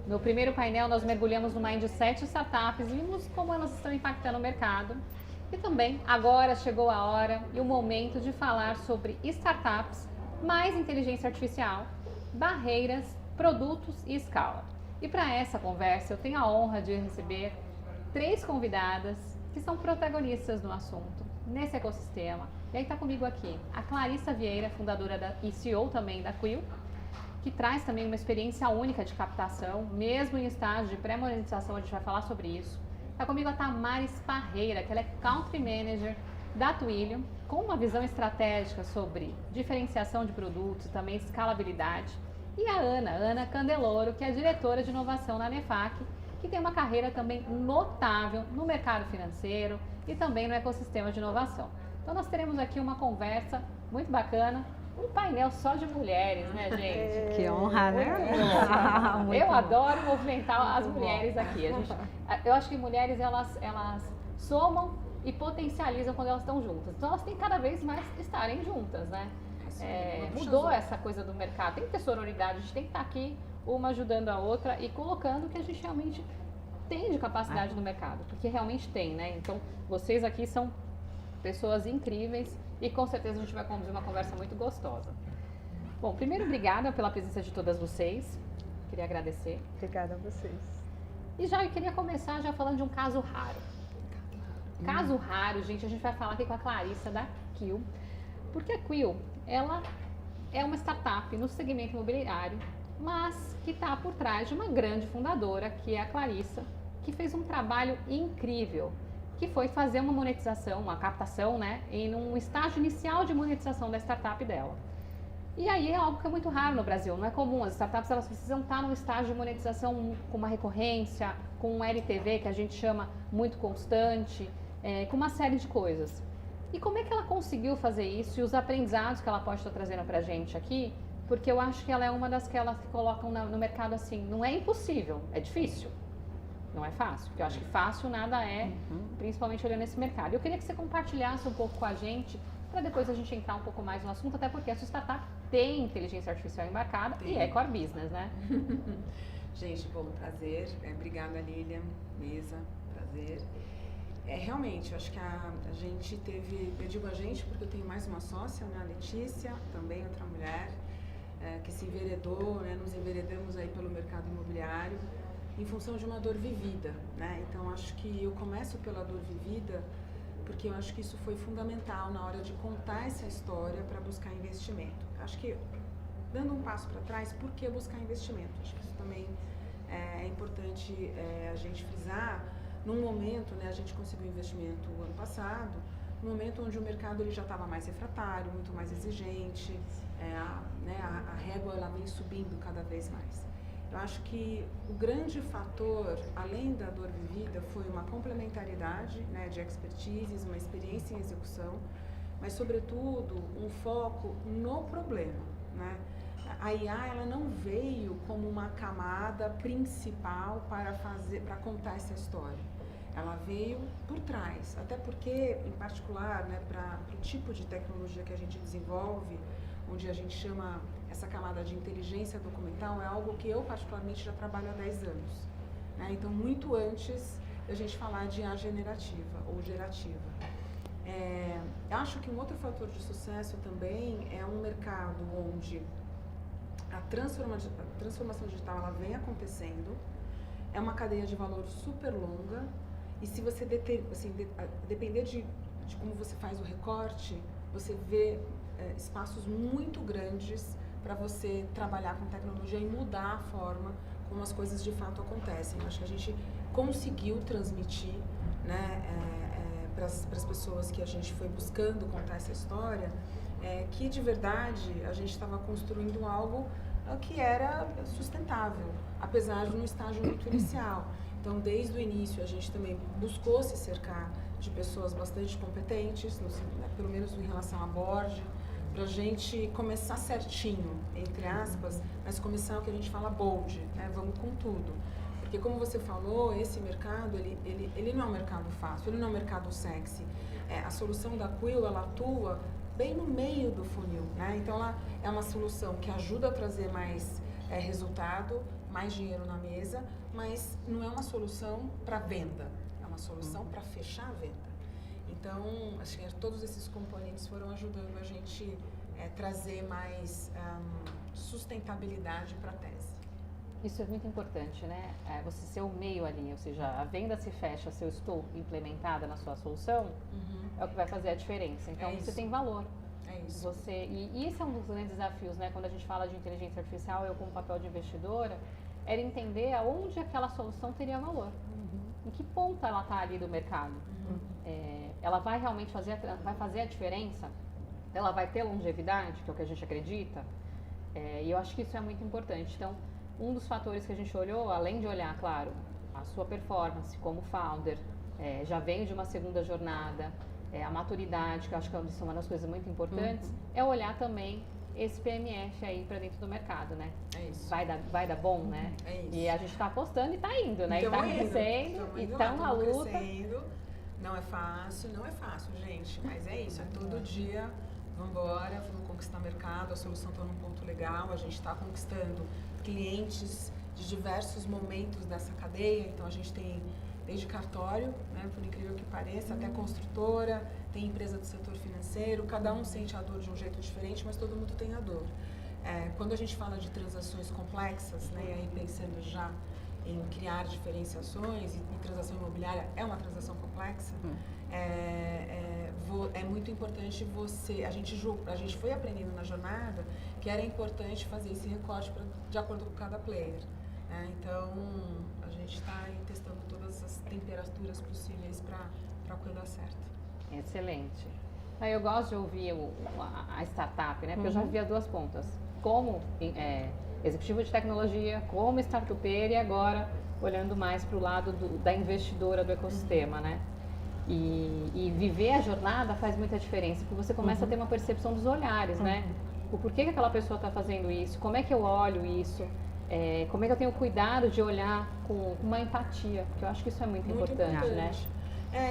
S6: No primeiro painel, nós mergulhamos no mindset de startups, vimos como elas estão impactando o mercado. E também, agora chegou a hora e o momento de falar sobre startups, mais inteligência artificial, barreiras, produtos e escala. E para essa conversa, eu tenho a honra de receber 3 convidadas que são protagonistas no assunto, nesse ecossistema. E aí está comigo aqui a Clarissa Vieira, fundadora e CEO também da Quill, que traz também uma experiência única de captação, mesmo em estágio de pré-monetização, a gente vai falar sobre isso. Está comigo a Tamares Parreira, que ela é Country Manager da Twilio, com uma visão estratégica sobre diferenciação de produtos e também escalabilidade. E a Ana Candeloro, que é diretora de inovação na ANEFAC, que tem uma carreira também notável no mercado financeiro e também no ecossistema de inovação. Então nós teremos aqui uma conversa muito bacana, um painel só de mulheres, né, gente?
S10: Que honra, né?
S6: Eu adoro movimentar as mulheres aqui. Eu acho que mulheres, elas somam e potencializam quando elas estão juntas. Então elas têm que cada vez mais estarem juntas, né? Mudou essa coisa do mercado. Tem que ter sororidade, a gente tem que estar aqui uma ajudando a outra e colocando o que a gente realmente tem de capacidade no mercado, porque realmente tem, né? Então vocês aqui são pessoas incríveis e com certeza a gente vai conduzir uma conversa muito gostosa. Bom, primeiro, obrigada pela presença de todas vocês. Queria agradecer.
S10: Obrigada a vocês.
S6: E já eu queria começar já falando de um caso raro. Caso raro, gente, a gente vai falar aqui com a Clarissa da Quill, porque a Quill, ela é uma startup no segmento imobiliário, mas que está por trás de uma grande fundadora, que é a Clarissa, que fez um trabalho incrível, que foi fazer uma monetização, uma captação, né, em um estágio inicial de monetização da startup dela. E aí é algo que é muito raro no Brasil, não é comum. As startups, elas precisam estar num estágio de monetização com uma recorrência, com um LTV, que a gente chama muito constante, com uma série de coisas. E como é que ela conseguiu fazer isso e os aprendizados que ela pode estar trazendo pra gente aqui? Porque eu acho que ela é uma das que elas colocam no mercado assim, não é impossível, é difícil. Não é fácil, porque eu acho que fácil nada é, principalmente olhando esse mercado. Eu queria que você compartilhasse um pouco com a gente, para depois a gente entrar um pouco mais no assunto, até porque a sua startup tem inteligência artificial embarcada e é core business, né?
S11: Gente, bom, prazer. Obrigada, Lilian, Mesa, prazer. Realmente, eu acho que a gente teve, eu digo a gente porque eu tenho mais uma sócia, né, a Letícia, também outra mulher, que se enveredou, né, nos enveredamos aí pelo mercado imobiliário em função de uma dor vivida, né? Então, acho que eu começo pela dor vivida porque eu acho que isso foi fundamental na hora de contar essa história para buscar investimento. Acho que, dando um passo para trás, por que buscar investimento? Acho que isso também é importante a gente frisar. Num momento, né, a gente conseguiu investimento ano passado, num momento onde o mercado ele já estava mais refratário, muito mais exigente, a régua ela vem subindo cada vez mais. Eu acho que o grande fator, além da dor vivida, foi uma complementaridade, né, de expertises, uma experiência em execução, mas, sobretudo, um foco no problema, né? A IA ela não veio como uma camada principal para contar essa história. Ela veio por trás, até porque, em particular, né, para o tipo de tecnologia que a gente desenvolve, onde a gente chama essa camada de inteligência documental, é algo que eu particularmente já trabalho há 10 anos. Né? Então, muito antes da gente falar de IA generativa ou gerativa. Eu acho que um outro fator de sucesso também é um mercado onde a transformação digital ela vem acontecendo, é uma cadeia de valor super longa, e se você depender de como você faz o recorte, você vê espaços muito grandes para você trabalhar com tecnologia e mudar a forma como as coisas de fato acontecem. Eu acho que a gente conseguiu transmitir, né, para as pessoas que a gente foi buscando contar essa história, que de verdade a gente estava construindo algo que era sustentável, apesar de um estágio muito inicial. Então, desde o início, a gente também buscou se cercar de pessoas bastante competentes, pelo menos em relação a board, para a gente começar certinho, entre aspas, mas começar o que a gente fala bold, né? Vamos com tudo. Porque, como você falou, esse mercado, ele não é um mercado fácil, ele não é um mercado sexy. A solução da Quill, ela atua bem no meio do funil, né? Então, ela é uma solução que ajuda a trazer mais resultado, mais dinheiro na mesa, mas não é uma solução para venda, é uma solução para fechar a venda. Então, acho que todos esses componentes foram ajudando a gente trazer mais sustentabilidade para a tese.
S6: Isso é muito importante, né? Você ser o meio ali, ou seja, a venda se fecha se eu estou implementada na sua solução, é o que vai fazer a diferença. Então, você tem valor.
S11: É isso.
S6: E esse é um dos grandes desafios, né? Quando a gente fala de inteligência artificial, eu como papel de investidora, era entender aonde aquela solução teria valor. Em que ponto ela está ali do mercado. Ela vai realmente vai fazer a diferença? Ela vai ter longevidade, que é o que a gente acredita? E eu acho que isso é muito importante. Então, um dos fatores que a gente olhou, além de olhar, claro, a sua performance como founder, já veio de uma segunda jornada, a maturidade, que eu acho que é uma das coisas muito importantes, é olhar também esse PMF aí para dentro do mercado, né?
S11: É isso.
S6: Vai dar bom, né?
S11: É isso.
S6: E a gente está apostando e está indo, né? E está crescendo, e estão na luta.
S11: Crescendo. Não é fácil, gente, mas é isso, é todo dia, vamos embora, vamos conquistar mercado, a solução está num ponto legal, a gente está conquistando clientes de diversos momentos dessa cadeia, então a gente tem desde cartório, né, por incrível que pareça, até construtora, tem empresa do setor financeiro, cada um sente a dor de um jeito diferente, mas todo mundo tem a dor. Quando a gente fala de transações complexas, né, e aí pensando já em criar diferenciações, e transação imobiliária é uma transação complexa, é muito importante a gente foi aprendendo na jornada que era importante fazer esse recorte de acordo com cada player. Então, a gente está testando todas as temperaturas possíveis para a coisa dar certo.
S6: Excelente. Eu gosto de ouvir a startup, né? Porque eu já vi as duas pontas. Como executivo de tecnologia, como startupeira e agora olhando mais para o lado da investidora do ecossistema, né? E viver a jornada faz muita diferença, porque você começa a ter uma percepção dos olhares, né? O porquê que aquela pessoa está fazendo isso, como é que eu olho isso, como é que eu tenho cuidado de olhar com uma empatia, porque eu acho que isso é muito importante, né?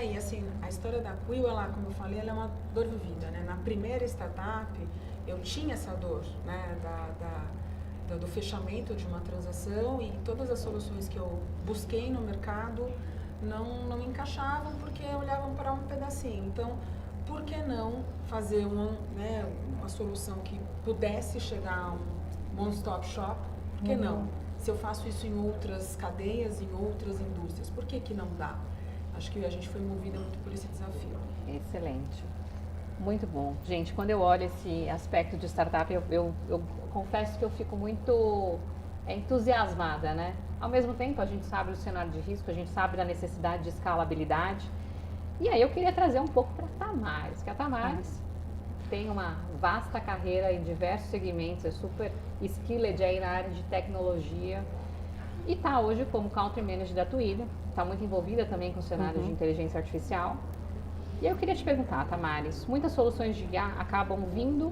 S11: E assim, a história da Quill, ela, como eu falei, ela é uma dor vivida, né? Na primeira startup, eu tinha essa dor, né? Do fechamento de uma transação, e todas as soluções que eu busquei no mercado não encaixavam porque olhavam para um pedacinho. Então, por que não fazer uma solução que pudesse chegar a um one-stop shop? Por que não? Se eu faço isso em outras cadeias, em outras indústrias, por que não dá? Acho que a gente foi movida muito por esse desafio.
S6: Excelente. Muito bom. Gente, quando eu olho esse aspecto de startup, eu confesso que eu fico muito entusiasmada, né? Ao mesmo tempo, a gente sabe do cenário de risco, a gente sabe da necessidade de escalabilidade. E aí eu queria trazer um pouco para a Tamares, que a Tamares tem uma vasta carreira em diversos segmentos, é super skilled aí na área de tecnologia e está hoje como Country Manager da Twilio, está muito envolvida também com o cenário de inteligência artificial. E aí eu queria te perguntar, Tamares, muitas soluções de IA acabam vindo,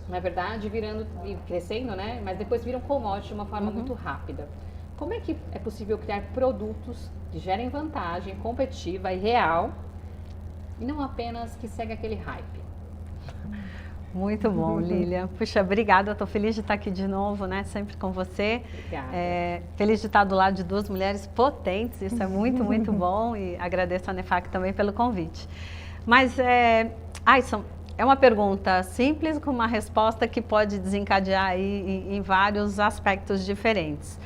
S6: na verdade, virando e crescendo, né? Mas depois viram commodity de uma forma muito rápida. Como é que é possível criar produtos que gerem vantagem competitiva e real e não apenas que segue aquele hype?
S10: Muito bom, Lilian. Puxa, obrigada. Estou feliz de estar aqui de novo, né? Sempre com você.
S6: Obrigada.
S10: Feliz de estar do lado de duas mulheres potentes. Isso é muito, muito bom. E agradeço a Nefac também pelo convite. Mas, Ayson, é uma pergunta simples com uma resposta que pode desencadear aí em vários aspectos diferentes.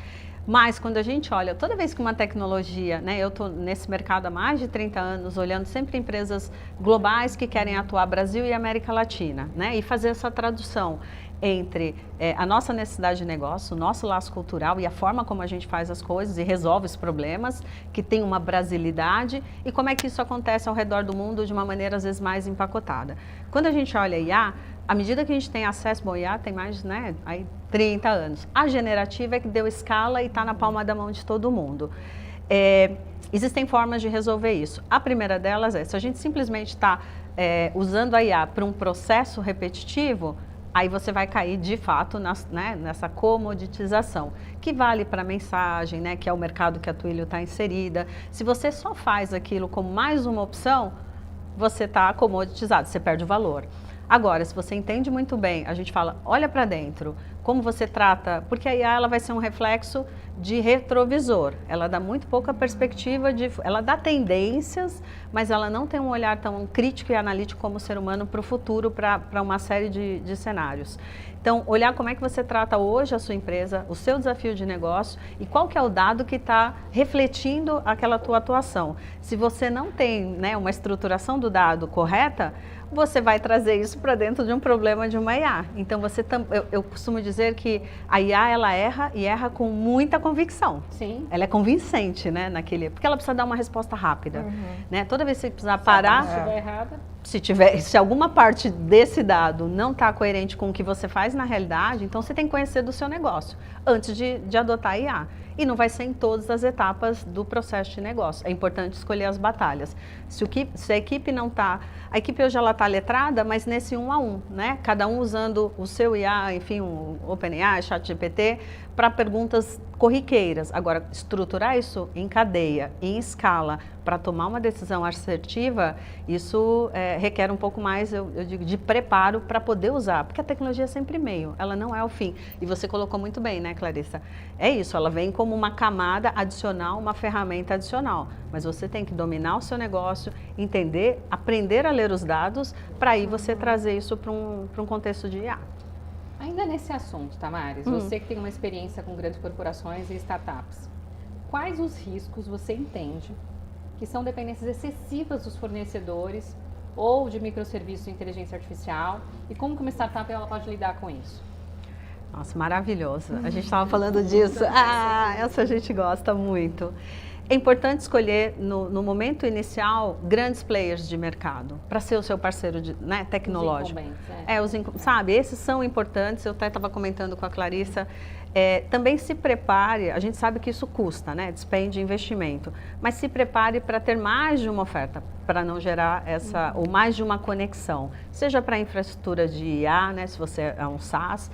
S10: Mas quando a gente olha, toda vez que uma tecnologia, né, eu estou nesse mercado há mais de 30 anos, olhando sempre empresas globais que querem atuar Brasil e América Latina, né, e fazer essa tradução entre a nossa necessidade de negócio, o nosso laço cultural e a forma como a gente faz as coisas e resolve os problemas, que tem uma brasilidade, e como é que isso acontece ao redor do mundo de uma maneira às vezes mais empacotada. Quando a gente olha IA, à medida que a gente tem acesso, bom, IA tem mais, né, aí 30 anos. A generativa é que deu escala e está na palma da mão de todo mundo. Existem formas de resolver isso. A primeira delas se a gente simplesmente está usando a IA para um processo repetitivo, aí você vai cair de fato nessa comoditização, que vale para a mensagem, né, que é o mercado que a Twilio está inserida. Se você só faz aquilo como mais uma opção, você está comoditizado, você perde o valor. Agora, se você entende muito bem, a gente fala, olha para dentro, como você trata, porque a IA ela vai ser um reflexo de retrovisor, ela dá muito pouca perspectiva, ela dá tendências, mas ela não tem um olhar tão crítico e analítico como o ser humano para o futuro, para uma série de cenários. Então, olhar como é que você trata hoje a sua empresa, o seu desafio de negócio e qual que é o dado que está refletindo aquela tua atuação. Se você não tem, né, uma estruturação do dado correta, você vai trazer isso para dentro de um problema de uma IA. Então, eu costumo dizer que a IA, ela erra e erra com muita convicção.
S6: Sim.
S10: Ela é convincente, né, porque ela precisa dar uma resposta rápida. Né? Toda vez que você precisar parar...
S6: Se estiver errada...
S10: Se alguma parte desse dado não está coerente com o que você faz na realidade, então você tem que conhecer do seu negócio antes de adotar a IA. E não vai ser em todas as etapas do processo de negócio. É importante escolher as batalhas. Se a equipe não está... A equipe hoje ela está letrada, mas nesse 1 a 1, né? Cada um usando o seu IA, enfim, o OpenAI, ChatGPT, para perguntas corriqueiras. Agora, estruturar isso em cadeia, em escala, para tomar uma decisão assertiva, isso requer um pouco mais, eu digo, de preparo para poder usar, porque a tecnologia é sempre meio, ela não é o fim. E você colocou muito bem, né, Clarissa? É isso, ela vem como uma camada adicional, uma ferramenta adicional, mas você tem que dominar o seu negócio, entender, aprender a ler os dados, para aí você trazer isso para um contexto de IA.
S6: Ainda nesse assunto, Tamares, você que tem uma experiência com grandes corporações e startups, quais os riscos você entende que são dependências excessivas dos fornecedores ou de microserviços de inteligência artificial e como que uma startup ela pode lidar com isso?
S10: Nossa, maravilhoso. A gente estava falando disso. Essa a gente gosta muito. É importante escolher, no momento inicial, grandes players de mercado, para ser o seu parceiro né, tecnológico.
S6: Sabe, esses são importantes,
S10: eu até estava comentando com a Clarissa, Também se prepare, a gente sabe que isso custa, né? Despende investimento, mas se prepare para ter mais de uma oferta, para não gerar ou mais de uma conexão, seja para a infraestrutura de IA, né? Se você é um SaaS,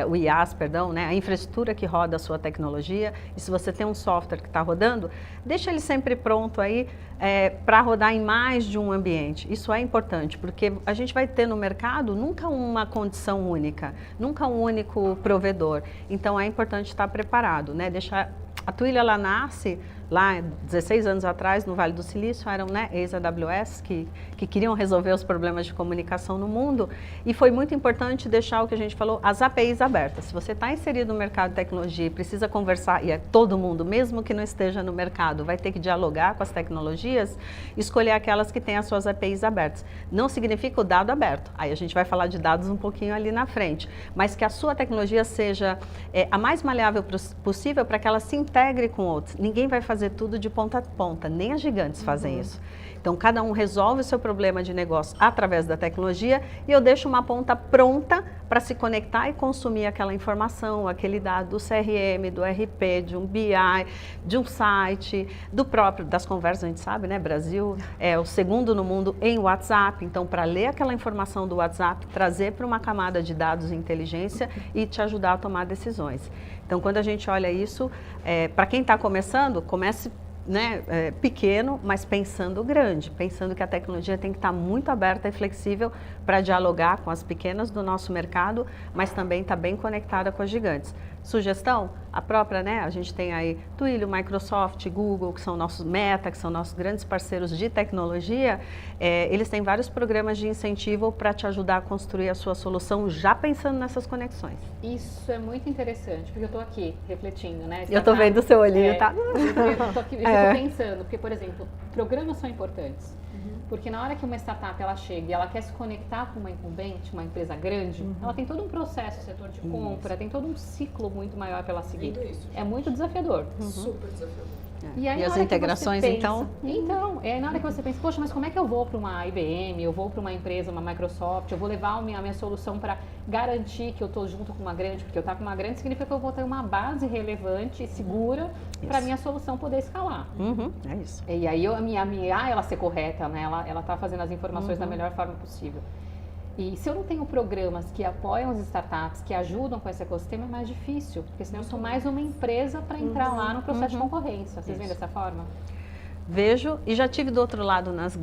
S10: o IaaS, perdão, né? A infraestrutura que roda a sua tecnologia, e se você tem um software que está rodando, deixa ele sempre pronto aí para rodar em mais de um ambiente. Isso é importante, porque a gente vai ter no mercado nunca uma condição única, nunca um único provedor. Então é importante estar preparado, né? A Twilio, ela nasce lá 16 anos atrás no Vale do Silício, eram, né, ex-AWS que queriam resolver os problemas de comunicação no mundo, e foi muito importante deixar o que a gente falou, as APIs abertas. Se você está inserido no mercado de tecnologia e precisa conversar, e todo mundo, mesmo que não esteja no mercado, vai ter que dialogar com as tecnologias, escolher aquelas que têm as suas APIs abertas. Não significa o dado aberto, aí a gente vai falar de dados um pouquinho ali na frente, mas que a sua tecnologia seja a mais maleável possível para que ela se integre com outros. Ninguém vai fazer tudo de ponta a ponta, nem as gigantes fazem isso. Então, cada um resolve o seu problema de negócio através da tecnologia e eu deixo uma ponta pronta para se conectar e consumir aquela informação, aquele dado do CRM, do RP, de um BI, de um site, das conversas, a gente sabe, né? Brasil é o segundo no mundo em WhatsApp, então, para ler aquela informação do WhatsApp, trazer para uma camada de dados e inteligência e te ajudar a tomar decisões. Então, quando a gente olha isso, para quem está começando, comece pequeno, mas pensando grande, pensando que a tecnologia tem que estar muito aberta e flexível para dialogar com as pequenas do nosso mercado, mas também está bem conectada com as gigantes. Sugestão? A própria, a gente tem aí Twilio, Microsoft, Google, que são nossos Meta, que são nossos grandes parceiros de tecnologia, eles têm vários programas de incentivo para te ajudar a construir a sua solução já pensando nessas conexões.
S6: Isso é muito interessante, porque eu estou aqui refletindo, né?
S10: Eu estou vendo o seu olhinho, tá?
S6: Eu estou pensando, porque, por exemplo, programas são importantes. Porque na hora que uma startup ela chega e ela quer se conectar com uma incumbente, uma empresa grande, ela tem todo um processo, setor de compra, tem todo um ciclo muito maior para ela seguir. É muito desafiador.
S11: Super desafiador.
S6: E aí,
S10: as integrações,
S6: pensa, então, na hora que você pensa, poxa, mas como é que eu vou para uma IBM, eu vou para uma empresa, uma Microsoft, eu vou levar a minha solução para garantir que eu estou junto com uma grande, porque eu estar com uma grande significa que eu vou ter uma base relevante e segura para a minha solução poder escalar.
S10: É isso.
S6: E aí a minha IA, ela ser correta, né? Ela está fazendo as informações da melhor forma possível. E se eu não tenho programas que apoiam as startups, que ajudam com esse ecossistema, é mais difícil, porque senão eu sou mais uma empresa para entrar lá no processo de concorrência. Vocês veem dessa forma?
S10: Vejo, e já tive do outro lado nas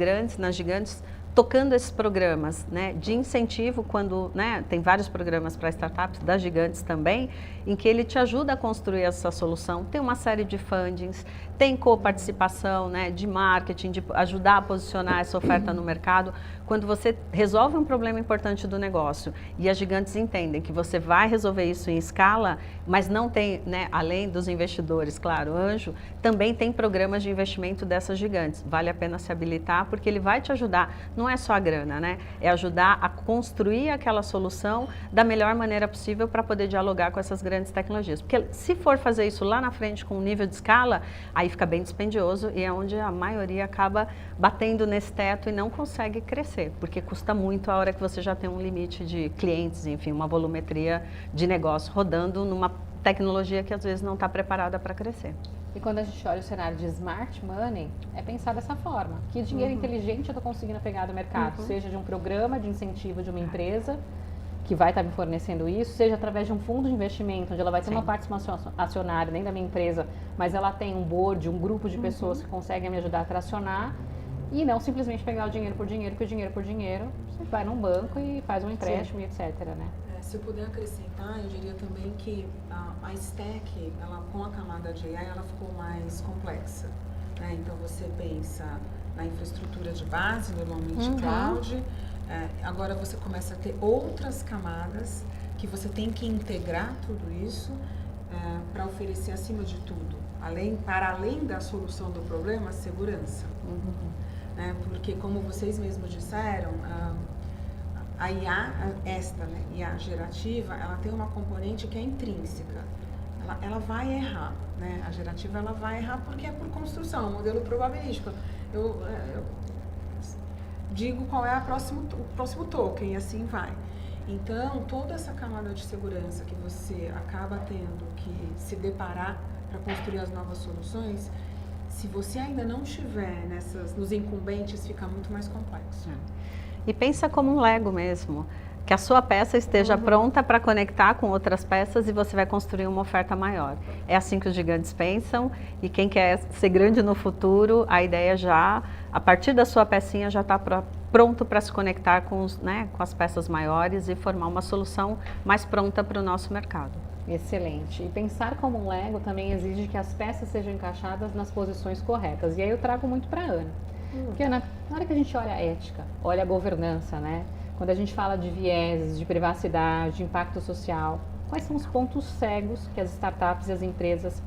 S10: gigantes, tocando esses programas, de incentivo, quando tem vários programas para startups, das gigantes também, em que ele te ajuda a construir essa solução. Tem uma série de fundings, tem coparticipação, de marketing, de ajudar a posicionar essa oferta no mercado. Quando você resolve um problema importante do negócio e as gigantes entendem que você vai resolver isso em escala, mas não tem, além dos investidores, claro, anjo, também tem programas de investimento dessas gigantes. Vale a pena se habilitar, porque ele vai te ajudar, não é só a grana, é ajudar a construir aquela solução da melhor maneira possível para poder dialogar com essas grandes tecnologias. Porque se for fazer isso lá na frente com um nível de escala, aí fica bem dispendioso e é onde a maioria acaba batendo nesse teto e não consegue crescer, porque custa muito a hora que você já tem um limite de clientes, enfim, uma volumetria de negócio rodando numa tecnologia que às vezes não está preparada para crescer.
S6: E quando a gente olha o cenário de smart money, é pensar dessa forma. Que dinheiro inteligente eu estou conseguindo pegar do mercado, seja de um programa de incentivo de uma empresa que vai estar me fornecendo isso, seja através de um fundo de investimento, onde ela vai ter uma participação acionária dentro da minha empresa, mas ela tem um board, um grupo de pessoas que conseguem me ajudar a tracionar, e não simplesmente pegar o dinheiro por dinheiro, porque dinheiro por dinheiro, você vai num banco e faz um empréstimo e etc, né?
S11: Se eu puder acrescentar, eu diria também que a stack, ela, com a camada de AI, ela ficou mais complexa. Então, você pensa na infraestrutura de base, normalmente cloud, agora você começa a ter outras camadas que você tem que integrar tudo isso para oferecer, acima de tudo, para além da solução do problema, segurança. Porque, como vocês mesmos disseram, a IA, IA gerativa, ela tem uma componente que é intrínseca. Ela vai errar, A gerativa, ela vai errar porque é por construção, é um modelo probabilístico. Eu digo qual é o próximo token e assim vai. Então, toda essa camada de segurança que você acaba tendo que se deparar para construir as novas soluções, se você ainda não estiver nos incumbentes, fica muito mais complexo.
S10: E pensa como um Lego mesmo, que a sua peça esteja pronta para conectar com outras peças e você vai construir uma oferta maior. É assim que os gigantes pensam, e quem quer ser grande no futuro, a ideia já, a partir da sua pecinha, já está pronto para se conectar com as peças maiores e formar uma solução mais pronta para o nosso mercado.
S6: Excelente. E pensar como um Lego também exige que as peças sejam encaixadas nas posições corretas. E aí eu trago muito para a Ana. Porque, Ana, na hora que a gente olha a ética, olha a governança, né? Quando a gente fala de vieses, de privacidade, de impacto social, quais são os pontos cegos que as startups e as empresas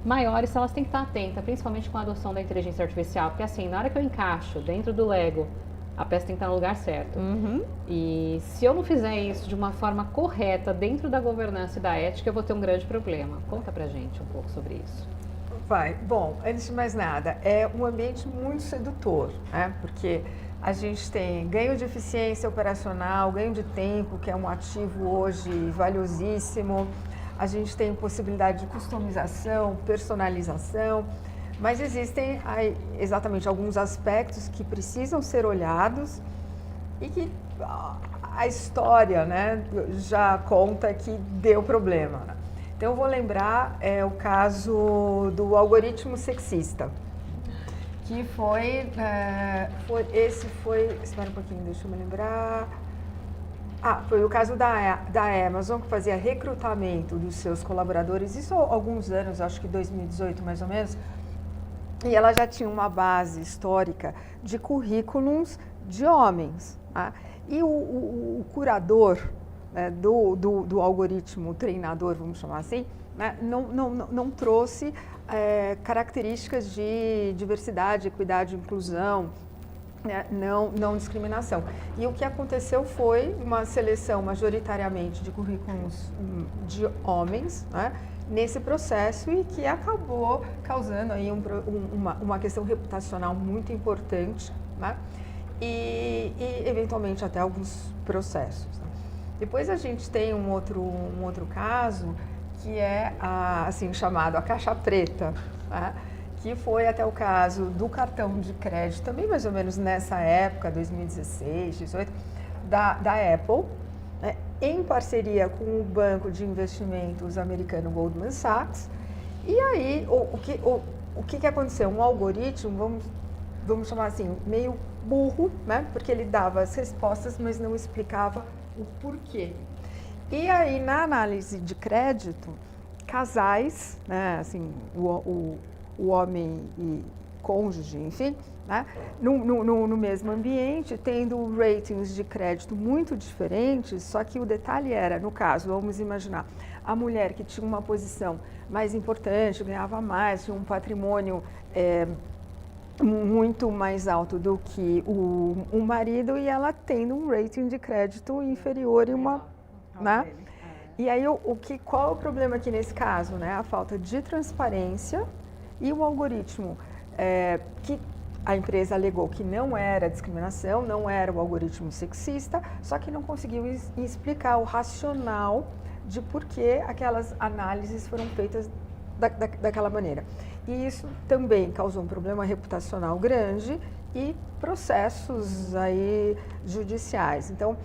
S6: maiores elas têm que estar atentas, principalmente com a adoção da inteligência artificial? Porque assim, na hora que eu encaixo dentro do Lego, a peça tem que estar no lugar certo. E se eu não fizer isso de uma forma correta dentro da governança e da ética, eu vou ter um grande problema. Conta pra gente um pouco sobre isso.
S12: Bom, antes de mais nada, é um ambiente muito sedutor, né? Porque a gente tem ganho de eficiência operacional, ganho de tempo, que é um ativo hoje valiosíssimo. A gente tem possibilidade de customização, personalização, mas existem exatamente alguns aspectos que precisam ser olhados e que a história, né, já conta que deu problema. Então, eu vou lembrar o caso do algoritmo sexista, que espera um pouquinho, deixa eu me lembrar. Foi o caso da Amazon, que fazia recrutamento dos seus colaboradores, isso há alguns anos, acho que 2018 mais ou menos, e ela já tinha uma base histórica de currículos de homens. Tá? E o curador, né, do algoritmo, o treinador, vamos chamar assim, né, não trouxe características de diversidade, equidade, inclusão, né, não discriminação. E o que aconteceu foi uma seleção majoritariamente de currículos de homens, né, nesse processo, e que acabou causando aí uma questão reputacional muito importante, né, e eventualmente até alguns processos. Né. Depois a gente tem um outro caso, que é assim chamado a caixa preta, né? Que foi até o caso do cartão de crédito, também mais ou menos nessa época, 2016, 2018, da Apple, né? Em parceria com o banco de investimentos americano Goldman Sachs. E aí, o que aconteceu? Um algoritmo, vamos chamar assim, meio burro, né? Porque ele dava as respostas, mas não explicava o porquê. E aí, na análise de crédito, casais, né, assim, o homem e cônjuge, enfim, né, no mesmo ambiente, tendo ratings de crédito muito diferentes, só que o detalhe era, no caso, vamos imaginar, a mulher que tinha uma posição mais importante, ganhava mais, tinha um patrimônio muito mais alto do que o marido, e ela tendo um rating de crédito inferior e uma... Né? E aí, qual é o problema aqui nesse caso? Né? A falta de transparência e o algoritmo que a empresa alegou que não era discriminação, não era o algoritmo sexista, só que não conseguiu explicar o racional de por que aquelas análises foram feitas daquela maneira. E isso também causou um problema reputacional grande e processos aí judiciais. Então,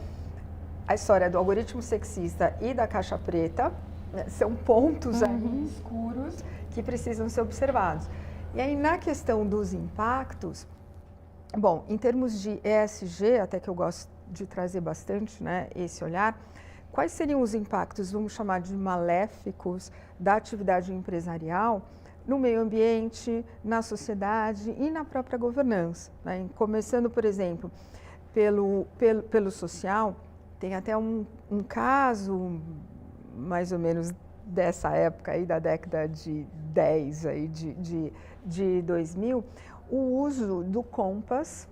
S12: a história do algoritmo sexista e da caixa preta, né, são pontos aí escuros que precisam ser observados. E aí, na questão dos impactos, bom, em termos de ESG, até que eu gosto de trazer bastante, né, esse olhar, quais seriam os impactos, vamos chamar de maléficos, da atividade empresarial no meio ambiente, na sociedade e na própria governança? Né? Começando, por exemplo, pelo social. Tem até um caso, mais ou menos dessa época aí, da década de 10, aí, de 2000, o uso do Compass.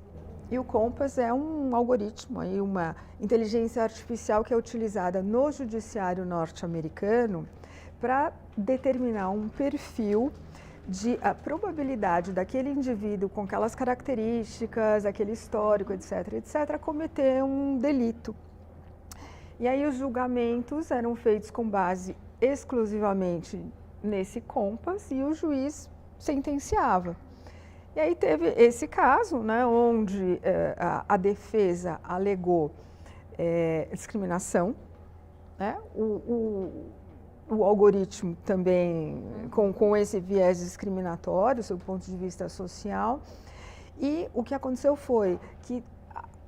S12: E o Compass é um algoritmo, aí, uma inteligência artificial que é utilizada no judiciário norte-americano para determinar um perfil de a probabilidade daquele indivíduo com aquelas características, aquele histórico, etc., cometer um delito. E aí os julgamentos eram feitos com base exclusivamente nesse COMPAS e o juiz sentenciava. E aí teve esse caso, né, onde a defesa alegou discriminação, né, o algoritmo também com esse viés discriminatório, sob o ponto de vista social. E o que aconteceu foi que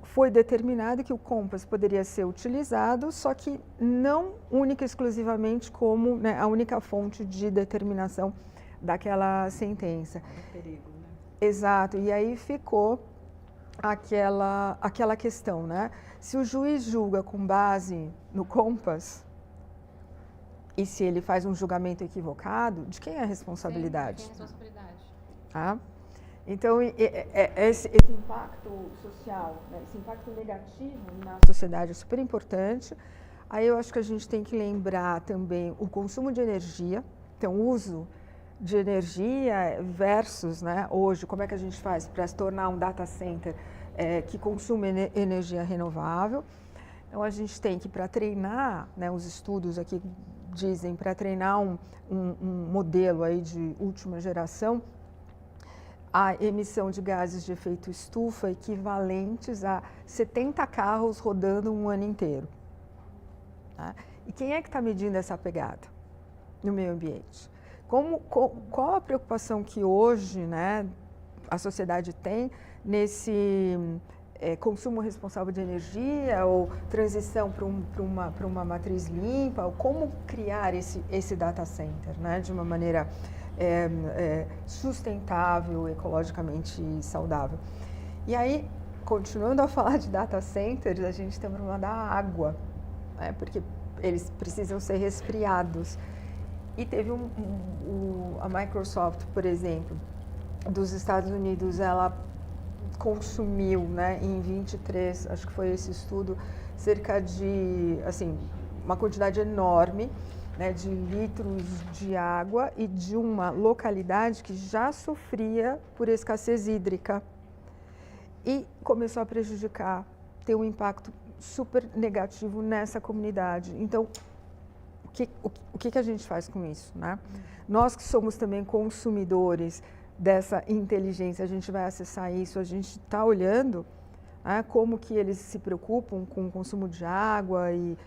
S12: foi determinado que o COMPAS poderia ser utilizado, só que não única e exclusivamente como, né, a única fonte de determinação daquela sentença.
S11: É perigo, né?
S12: Exato, e aí ficou aquela questão, né? Se o juiz julga com base no COMPAS, e se ele faz um julgamento equivocado, de quem é a responsabilidade?
S6: Sim, de quem é a responsabilidade.
S12: Tá? Então, esse impacto social, né, esse impacto negativo na sociedade é super importante. Aí eu acho que a gente tem que lembrar também o consumo de energia, então o uso de energia versus, né, hoje, como é que a gente faz para se tornar um data center que consuma energia renovável. Então, a gente tem que, para treinar, né, os estudos aqui dizem, para treinar um modelo aí de última geração, a emissão de gases de efeito estufa equivalentes a 70 carros rodando um ano inteiro. Tá? E quem é que está medindo essa pegada no meio ambiente? Qual a preocupação que hoje, né, a sociedade tem nesse consumo responsável de energia ou transição para uma matriz limpa, ou como criar esse data center, né, de uma maneira sustentável, ecologicamente saudável. E aí, continuando a falar de data centers, a gente tem o problema da água, né, porque eles precisam ser resfriados. E teve a Microsoft, por exemplo, dos Estados Unidos, ela consumiu, né, em 23, acho que foi esse estudo, cerca de, assim, uma quantidade enorme, né, de litros de água e de uma localidade que já sofria por escassez hídrica e começou a prejudicar, ter um impacto super negativo nessa comunidade. Então, o que a gente faz com isso, né? Nós que somos também consumidores dessa inteligência, a gente vai acessar isso, a gente está olhando, né, como que eles se preocupam com o consumo de água e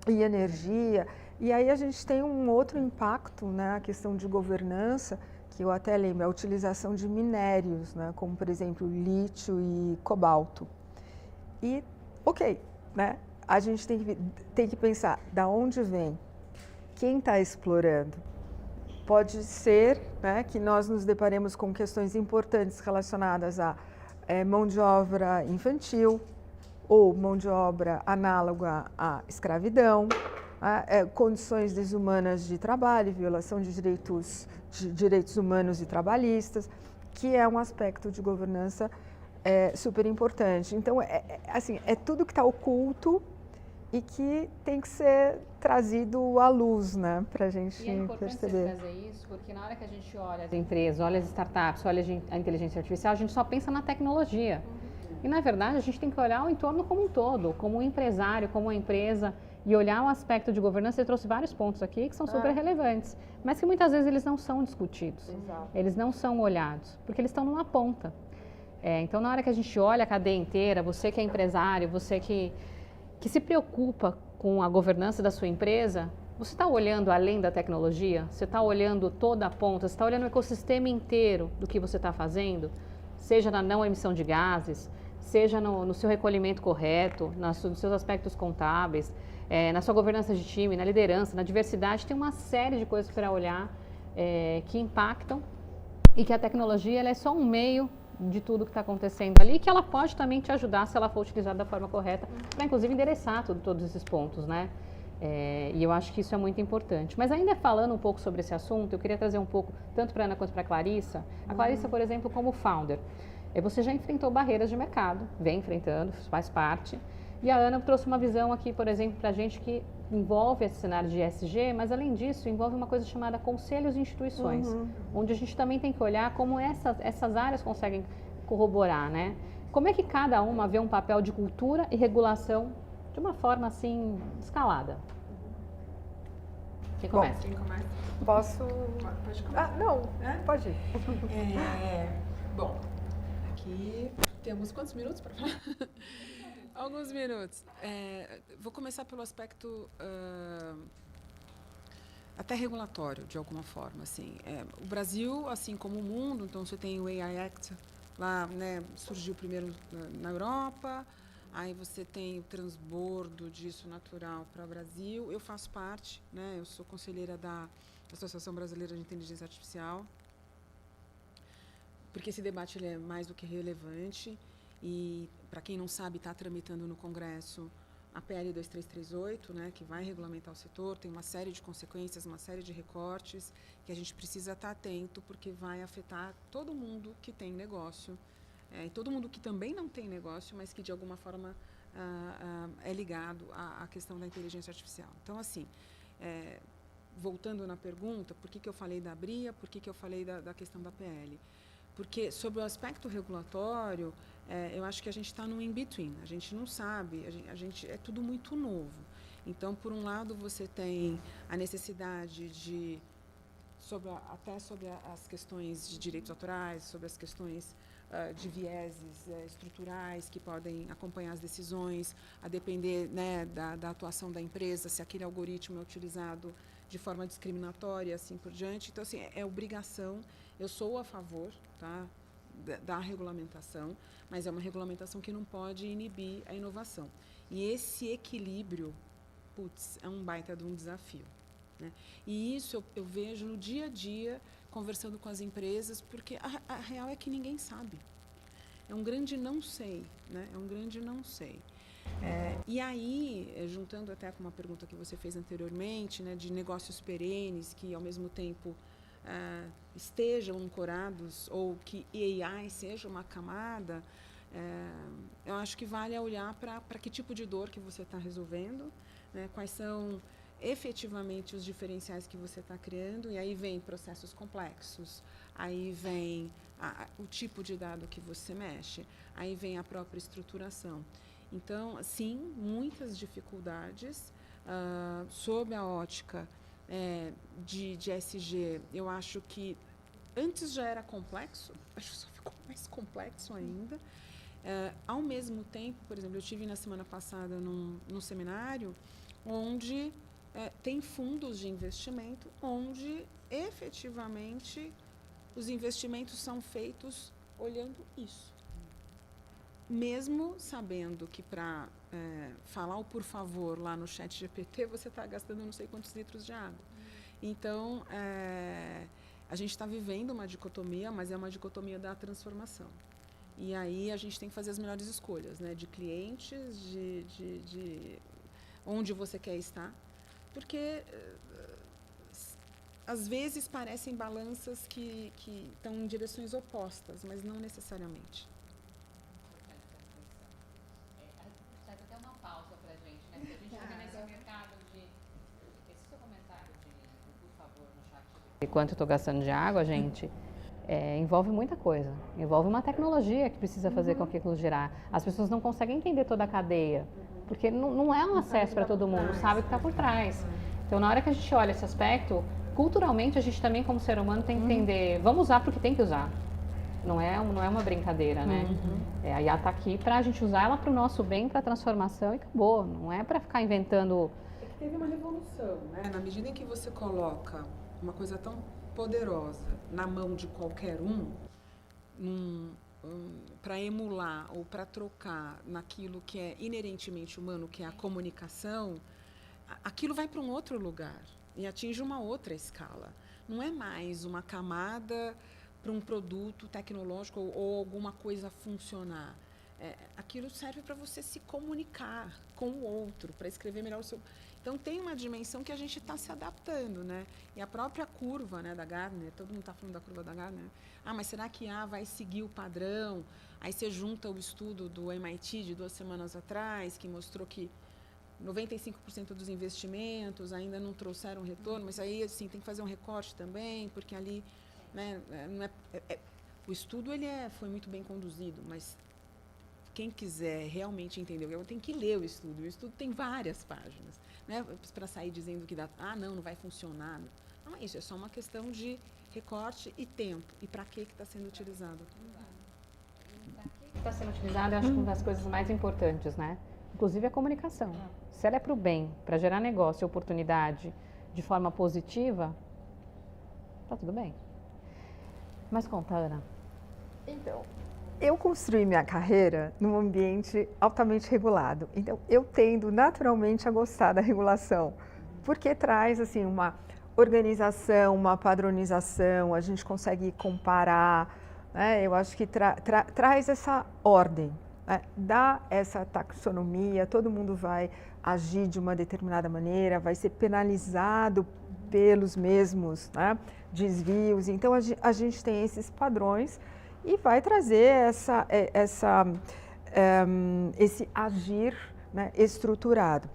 S12: energia. E aí a gente tem um outro impacto, né, a questão de governança, que eu até lembro, a utilização de minérios, né, como por exemplo lítio e cobalto. E, ok, né, a gente tem que pensar da onde vem, quem está explorando. Pode ser, né, que nós nos deparemos com questões importantes relacionadas a mão de obra infantil ou mão de obra análoga à escravidão, condições desumanas de trabalho, violação de direitos humanos e trabalhistas, que é um aspecto de governança super importante. Então, assim, é tudo que está oculto e que tem que ser trazido à luz, né, para a gente perceber.
S6: E é importante você trazer isso, porque na hora que a gente olha as empresas, olha as startups, olha a inteligência artificial, a gente só pensa na tecnologia. E, na verdade, a gente tem que olhar o entorno como um todo, como um empresário, como uma empresa, e olhar o aspecto de governança. Você trouxe vários pontos aqui que são super relevantes, mas que muitas vezes eles não são discutidos. Exato. Eles não são olhados, porque eles estão numa ponta. Então, na hora que a gente olha a cadeia inteira, você que é empresário, você que se preocupa com a governança da sua empresa, você está olhando além da tecnologia? Você está olhando toda a ponta? Você está olhando o ecossistema inteiro do que você está fazendo? Seja na não emissão de gases, seja no seu recolhimento correto, nos seus aspectos contábeis, na sua governança de time, na liderança, na diversidade. Tem uma série de coisas para olhar que impactam e que a tecnologia ela é só um meio de tudo que está acontecendo ali, que ela pode também te ajudar se ela for utilizada da forma correta, para inclusive endereçar todos esses pontos, né? E eu acho que isso é muito importante. Mas ainda falando um pouco sobre esse assunto, eu queria trazer um pouco, tanto para a Ana quanto para a Clarissa. A Clarissa, por exemplo, como founder, você já enfrentou barreiras de mercado, vem enfrentando, faz parte. E a Ana trouxe uma visão aqui, por exemplo, para a gente que envolve esse cenário de ESG, mas além disso envolve uma coisa chamada conselhos e instituições, onde a gente também tem que olhar como essas áreas conseguem corroborar, né? Como é que cada uma vê um papel de cultura e regulação de uma forma assim escalada. Quem começa?
S11: Quem começa?
S12: Posso?
S11: Pode começar.
S12: Ah, não, pode ir.
S11: Bom, aqui temos quantos minutos para falar? Alguns minutos. Vou começar pelo aspecto até regulatório, de alguma forma. Assim. O Brasil, assim como o mundo, então você tem o AI Act, lá, né, surgiu primeiro na Europa, aí você tem o transbordo disso natural para o Brasil. Eu faço parte, né, eu sou conselheira da Associação Brasileira de Inteligência Artificial, porque esse debate ele é mais do que relevante e, para quem não sabe, está tramitando no Congresso a PL 2338, né, que vai regulamentar o setor, tem uma série de consequências, uma série de recortes que a gente precisa estar atento, porque vai afetar todo mundo que tem negócio, e todo mundo que também não tem negócio, mas que de alguma forma é ligado à questão da inteligência artificial. Então, assim, voltando na pergunta, por que eu falei da BRIA, por que eu falei da questão da PL? Porque, sobre o aspecto regulatório, eu acho que a gente está no in-between. A gente não sabe, é tudo muito novo. Então, por um lado, você tem a necessidade de, até sobre as questões de direitos autorais, sobre as questões de vieses estruturais que podem acompanhar as decisões, a depender, né, da atuação da empresa, se aquele algoritmo é utilizado de forma discriminatória, assim por diante. Então, assim, é obrigação. Eu sou a favor, tá, da regulamentação, mas é uma regulamentação que não pode inibir a inovação. E esse equilíbrio, é um baita de um desafio, né? E isso eu vejo no dia a dia, conversando com as empresas, porque a real é que ninguém sabe. É um grande não sei, né? É um grande não sei. E aí, juntando até com uma pergunta que você fez anteriormente, né, de negócios perenes que, ao mesmo tempo, estejam ancorados, ou que AI seja uma camada, eu acho que vale olhar para que tipo de dor que você está resolvendo, né, quais são efetivamente os diferenciais que você está criando, e aí vem processos complexos, aí vem o tipo de dado que você mexe, aí vem a própria estruturação. Então, sim, muitas dificuldades sob a ótica de ESG. Eu acho que antes já era complexo, acho que só ficou mais complexo ainda. Ao mesmo tempo, por exemplo, eu estive na semana passada num seminário onde tem fundos de investimento, onde efetivamente os investimentos são feitos olhando isso. Mesmo sabendo que para falar o por favor lá no chat GPT, você está gastando não sei quantos litros de água. Então, a gente está vivendo uma dicotomia, mas é uma dicotomia da transformação. E aí a gente tem que fazer as melhores escolhas, né? De clientes, de onde você quer estar. Porque, às vezes, parecem balanças que estão em direções opostas, mas não necessariamente.
S6: E quanto eu estou gastando de água, gente, envolve muita coisa. Envolve uma tecnologia que precisa fazer com que aquilo girar. As pessoas não conseguem entender toda a cadeia, porque não é um acesso para todo mundo, não sabe o que está por trás. Então, na hora que a gente olha esse aspecto, culturalmente, a gente também, como ser humano, tem que entender, vamos usar porque tem que usar. Não é uma brincadeira, né? A IA está aqui para a gente usar ela para o nosso bem, para a transformação e acabou. Não é para ficar inventando...
S11: É que teve uma revolução, né? Na medida em que você coloca uma coisa tão poderosa na mão de qualquer para emular ou para trocar naquilo que é inerentemente humano, que é a comunicação, aquilo vai para um outro lugar e atinge uma outra escala. Não é mais uma camada para um produto tecnológico ou alguma coisa funcionar. Aquilo serve para você se comunicar com o outro, para escrever melhor o seu... Então, tem uma dimensão que a gente está se adaptando, né? E a própria curva, né, da Gartner, todo mundo está falando da curva da Gartner. Mas será que vai seguir o padrão? Aí você junta o estudo do MIT de 2 semanas atrás, que mostrou que 95% dos investimentos ainda não trouxeram retorno, mas aí, assim, tem que fazer um recorte também, porque ali, né, o estudo foi muito bem conduzido, mas quem quiser realmente entender, tem que ler o estudo tem várias páginas, né? Para sair dizendo que não vai funcionar. Não é isso, é só uma questão de recorte e tempo. E para que está sendo utilizado?
S6: Está sendo utilizado, eu acho que uma das coisas mais importantes, né? Inclusive a comunicação. Se ela é para o bem, para gerar negócio e oportunidade de forma positiva, tá tudo bem. Mas conta, Ana.
S12: Então, eu construí minha carreira num ambiente altamente regulado. Então, eu tendo naturalmente a gostar da regulação, porque traz assim uma organização, uma padronização, a gente consegue comparar, né? Eu acho que traz essa ordem, né? Dá essa taxonomia, todo mundo vai agir de uma determinada maneira, vai ser penalizado pelos mesmos, né, desvios. Então, a gente tem esses padrões e vai trazer esse agir, né, estruturado.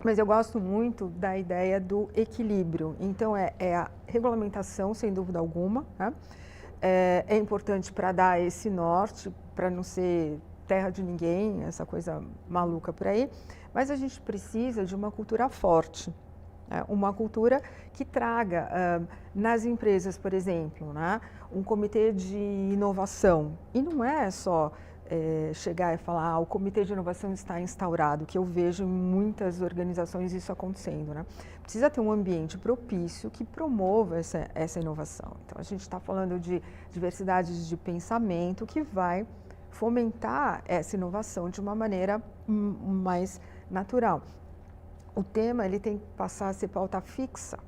S12: Mas eu gosto muito da ideia do equilíbrio. Então, é a regulamentação, sem dúvida alguma, né? É importante para dar esse norte, para não ser terra de ninguém, essa coisa maluca por aí. Mas a gente precisa de uma cultura forte, né? Uma cultura que traga nas empresas, por exemplo, né, um comitê de inovação. E não é só chegar e falar, o comitê de inovação está instaurado, que eu vejo em muitas organizações isso acontecendo, né? Precisa ter um ambiente propício que promova essa inovação. Então, a gente está falando de diversidade de pensamento que vai fomentar essa inovação de uma maneira mais natural. O tema ele tem que passar a ser pauta fixa,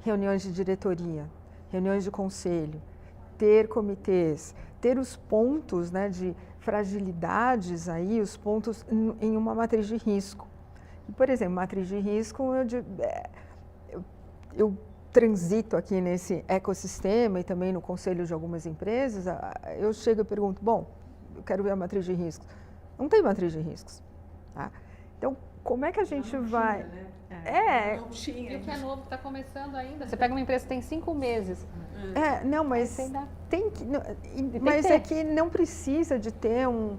S12: reuniões de diretoria, reuniões de conselho, ter comitês, ter os pontos, né, de fragilidades aí, os pontos em uma matriz de risco. E, por exemplo, matriz de risco, eu transito aqui nesse ecossistema e também no conselho de algumas empresas, eu chego e pergunto, bom, eu quero ver a matriz de riscos. Não tem matriz de riscos. Tá? Então, como é que a gente vai...
S6: Tinha, né? Não tinha. E o que é novo está começando ainda. Você pega uma empresa que tem 5 meses.
S12: Não, mas tem que... Mas é que não precisa de ter um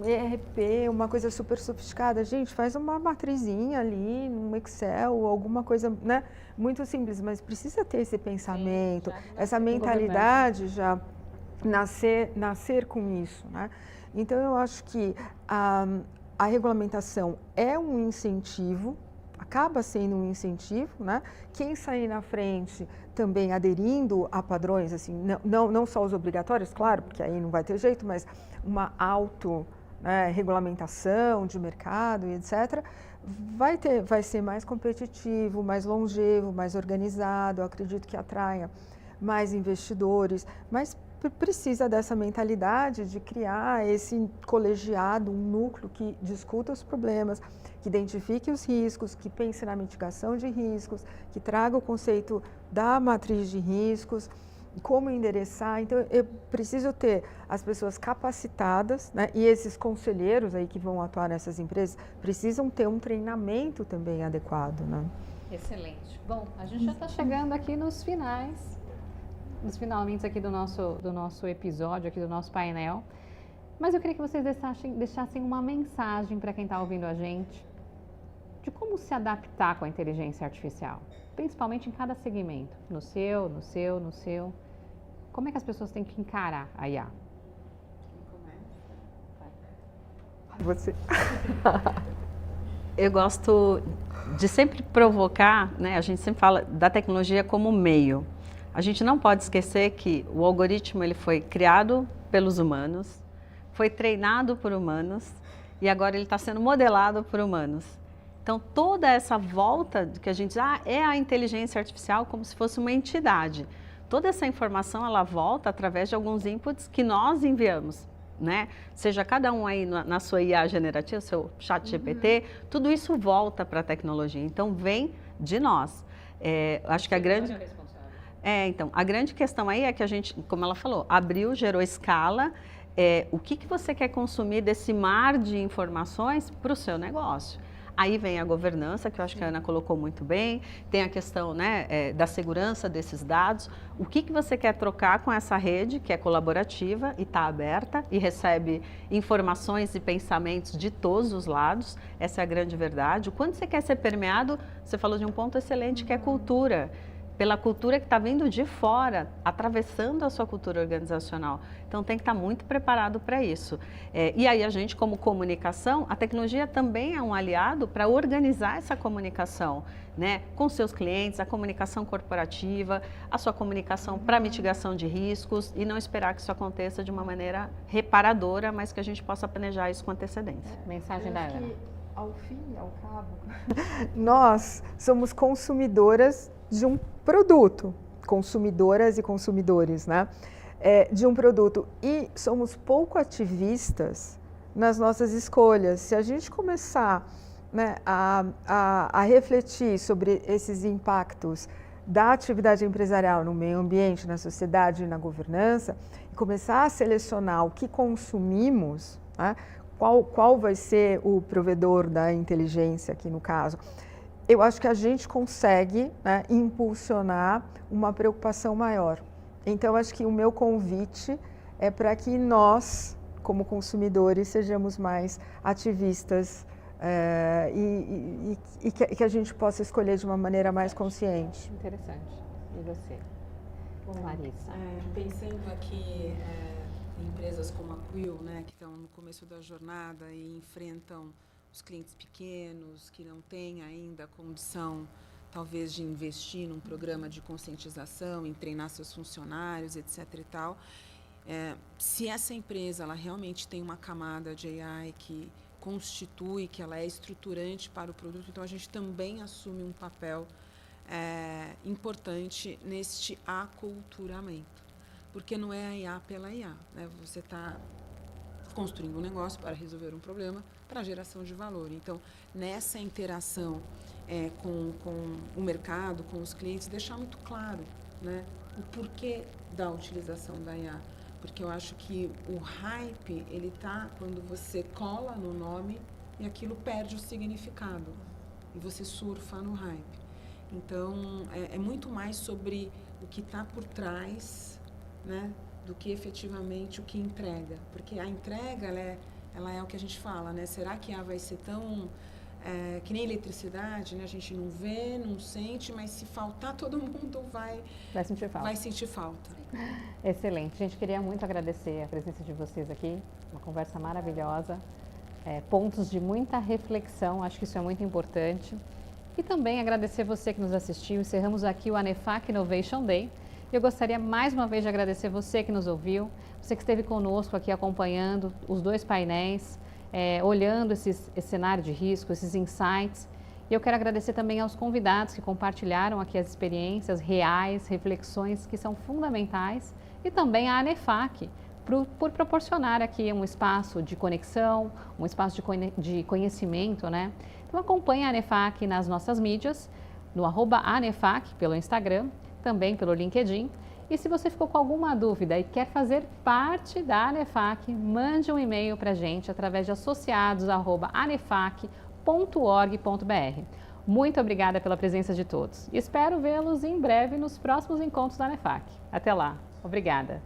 S12: ERP, uma coisa super sofisticada. Gente, faz uma matrizinha ali, um Excel, alguma coisa, né, muito simples, mas precisa ter esse pensamento, essa mentalidade já nascer com isso, né? Então, eu acho que a regulamentação é um incentivo, acaba sendo um incentivo, né? Quem sair na frente também aderindo a padrões, assim, não só os obrigatórios, claro, porque aí não vai ter jeito, mas uma regulamentação de mercado e etc., vai ser mais competitivo, mais longevo, mais organizado, eu acredito que atraia mais investidores, mas precisa dessa mentalidade de criar esse colegiado, um núcleo que discuta os problemas, que identifique os riscos, que pense na mitigação de riscos, que traga o conceito da matriz de riscos, como endereçar. Então, eu preciso ter as pessoas capacitadas, né? E esses conselheiros aí que vão atuar nessas empresas precisam ter um treinamento também adequado, né?
S6: Excelente. Bom, a gente já está chegando aqui nos finalmente aqui do nosso episódio, aqui do nosso painel. Mas eu queria que vocês deixassem uma mensagem para quem está ouvindo a gente de como se adaptar com a inteligência artificial, principalmente em cada segmento, no seu. Como é que as pessoas têm que encarar a IA?
S12: Você.
S10: Eu gosto de sempre provocar, né? A gente sempre fala da tecnologia como meio. A gente não pode esquecer que o algoritmo ele foi criado pelos humanos, foi treinado por humanos e agora ele está sendo modelado por humanos. Então, toda essa volta que a gente diz, é a inteligência artificial como se fosse uma entidade. Toda essa informação, ela volta através de alguns inputs que nós enviamos, né? Seja cada um aí na sua IA generativa, seu chat GPT, tudo isso volta para a tecnologia. Então, vem de nós. Acho que a grande... Então, a grande questão aí é que a gente, como ela falou, abriu, gerou escala. O que você quer consumir desse mar de informações para o seu negócio? Aí vem a governança, que eu acho que a Ana colocou muito bem, tem a questão, né, da segurança desses dados. O que você quer trocar com essa rede, que é colaborativa e está aberta e recebe informações e pensamentos de todos os lados, essa é a grande verdade. O quanto você quer ser permeado, você falou de um ponto excelente, que é cultura. Pela cultura que está vindo de fora, atravessando a sua cultura organizacional. Então, tem que estar muito preparado para isso. E aí, a gente, como comunicação, a tecnologia também é um aliado para organizar essa comunicação, né? Com seus clientes, a comunicação corporativa, a sua comunicação para mitigação de riscos e não esperar que isso aconteça de uma maneira reparadora, mas que a gente possa planejar isso com antecedência.
S6: Mensagem da Ana.
S12: Ao fim e ao cabo, nós somos consumidoras de um produto, consumidoras e consumidores, né? De um produto, e somos pouco ativistas nas nossas escolhas. Se a gente começar, né, a refletir sobre esses impactos da atividade empresarial no meio ambiente, na sociedade e na governança, e começar a selecionar o que consumimos, né, qual vai ser o provedor da inteligência aqui no caso, eu acho que a gente consegue, né, impulsionar uma preocupação maior. Então, acho que o meu convite é para que nós, como consumidores, sejamos mais ativistas e que a gente possa escolher de uma maneira mais consciente.
S6: Interessante. E você? Larissa.
S11: Pensando aqui em empresas como a Quill, né, que estão no começo da jornada e enfrentam os clientes pequenos, que não têm ainda a condição, talvez, de investir num programa de conscientização, em treinar seus funcionários, etc. e tal. Se essa empresa ela realmente tem uma camada de AI que constitui, que ela é estruturante para o produto, então a gente também assume um papel importante neste aculturamento. Porque não é a IA pela IA, né? Você está construindo um negócio para resolver um problema, para geração de valor. Então, nessa interação com o mercado, com os clientes, deixar muito claro, né, o porquê da utilização da IA. Porque eu acho que o hype, ele está quando você cola no nome e aquilo perde o significado. E você surfa no hype. Então, é muito mais sobre o que está por trás, né, do que efetivamente o que entrega. Porque a entrega, ela é o que a gente fala, né? Será que ela vai ser tão... que nem eletricidade, né? A gente não vê, não sente, mas se faltar, todo mundo vai sentir falta.
S6: Excelente. Gente, queria muito agradecer a presença de vocês aqui. Uma conversa maravilhosa. Pontos de muita reflexão, acho que isso é muito importante. E também agradecer você que nos assistiu. Encerramos aqui o ANEFAC Innovation Day. Eu gostaria mais uma vez de agradecer você que nos ouviu, você que esteve conosco aqui acompanhando os dois painéis, olhando esse cenário de risco, esses insights. E eu quero agradecer também aos convidados que compartilharam aqui as experiências reais, reflexões que são fundamentais, e também à ANEFAC, por proporcionar aqui um espaço de conexão, um espaço de conhecimento, né? Então acompanhe a ANEFAC nas nossas mídias, no @ANEFAC pelo Instagram, também pelo LinkedIn. E se você ficou com alguma dúvida e quer fazer parte da ANEFAC, mande um e-mail para a gente através de associados@anefac.org.br. Muito obrigada pela presença de todos. Espero vê-los em breve nos próximos encontros da ANEFAC. Até lá. Obrigada.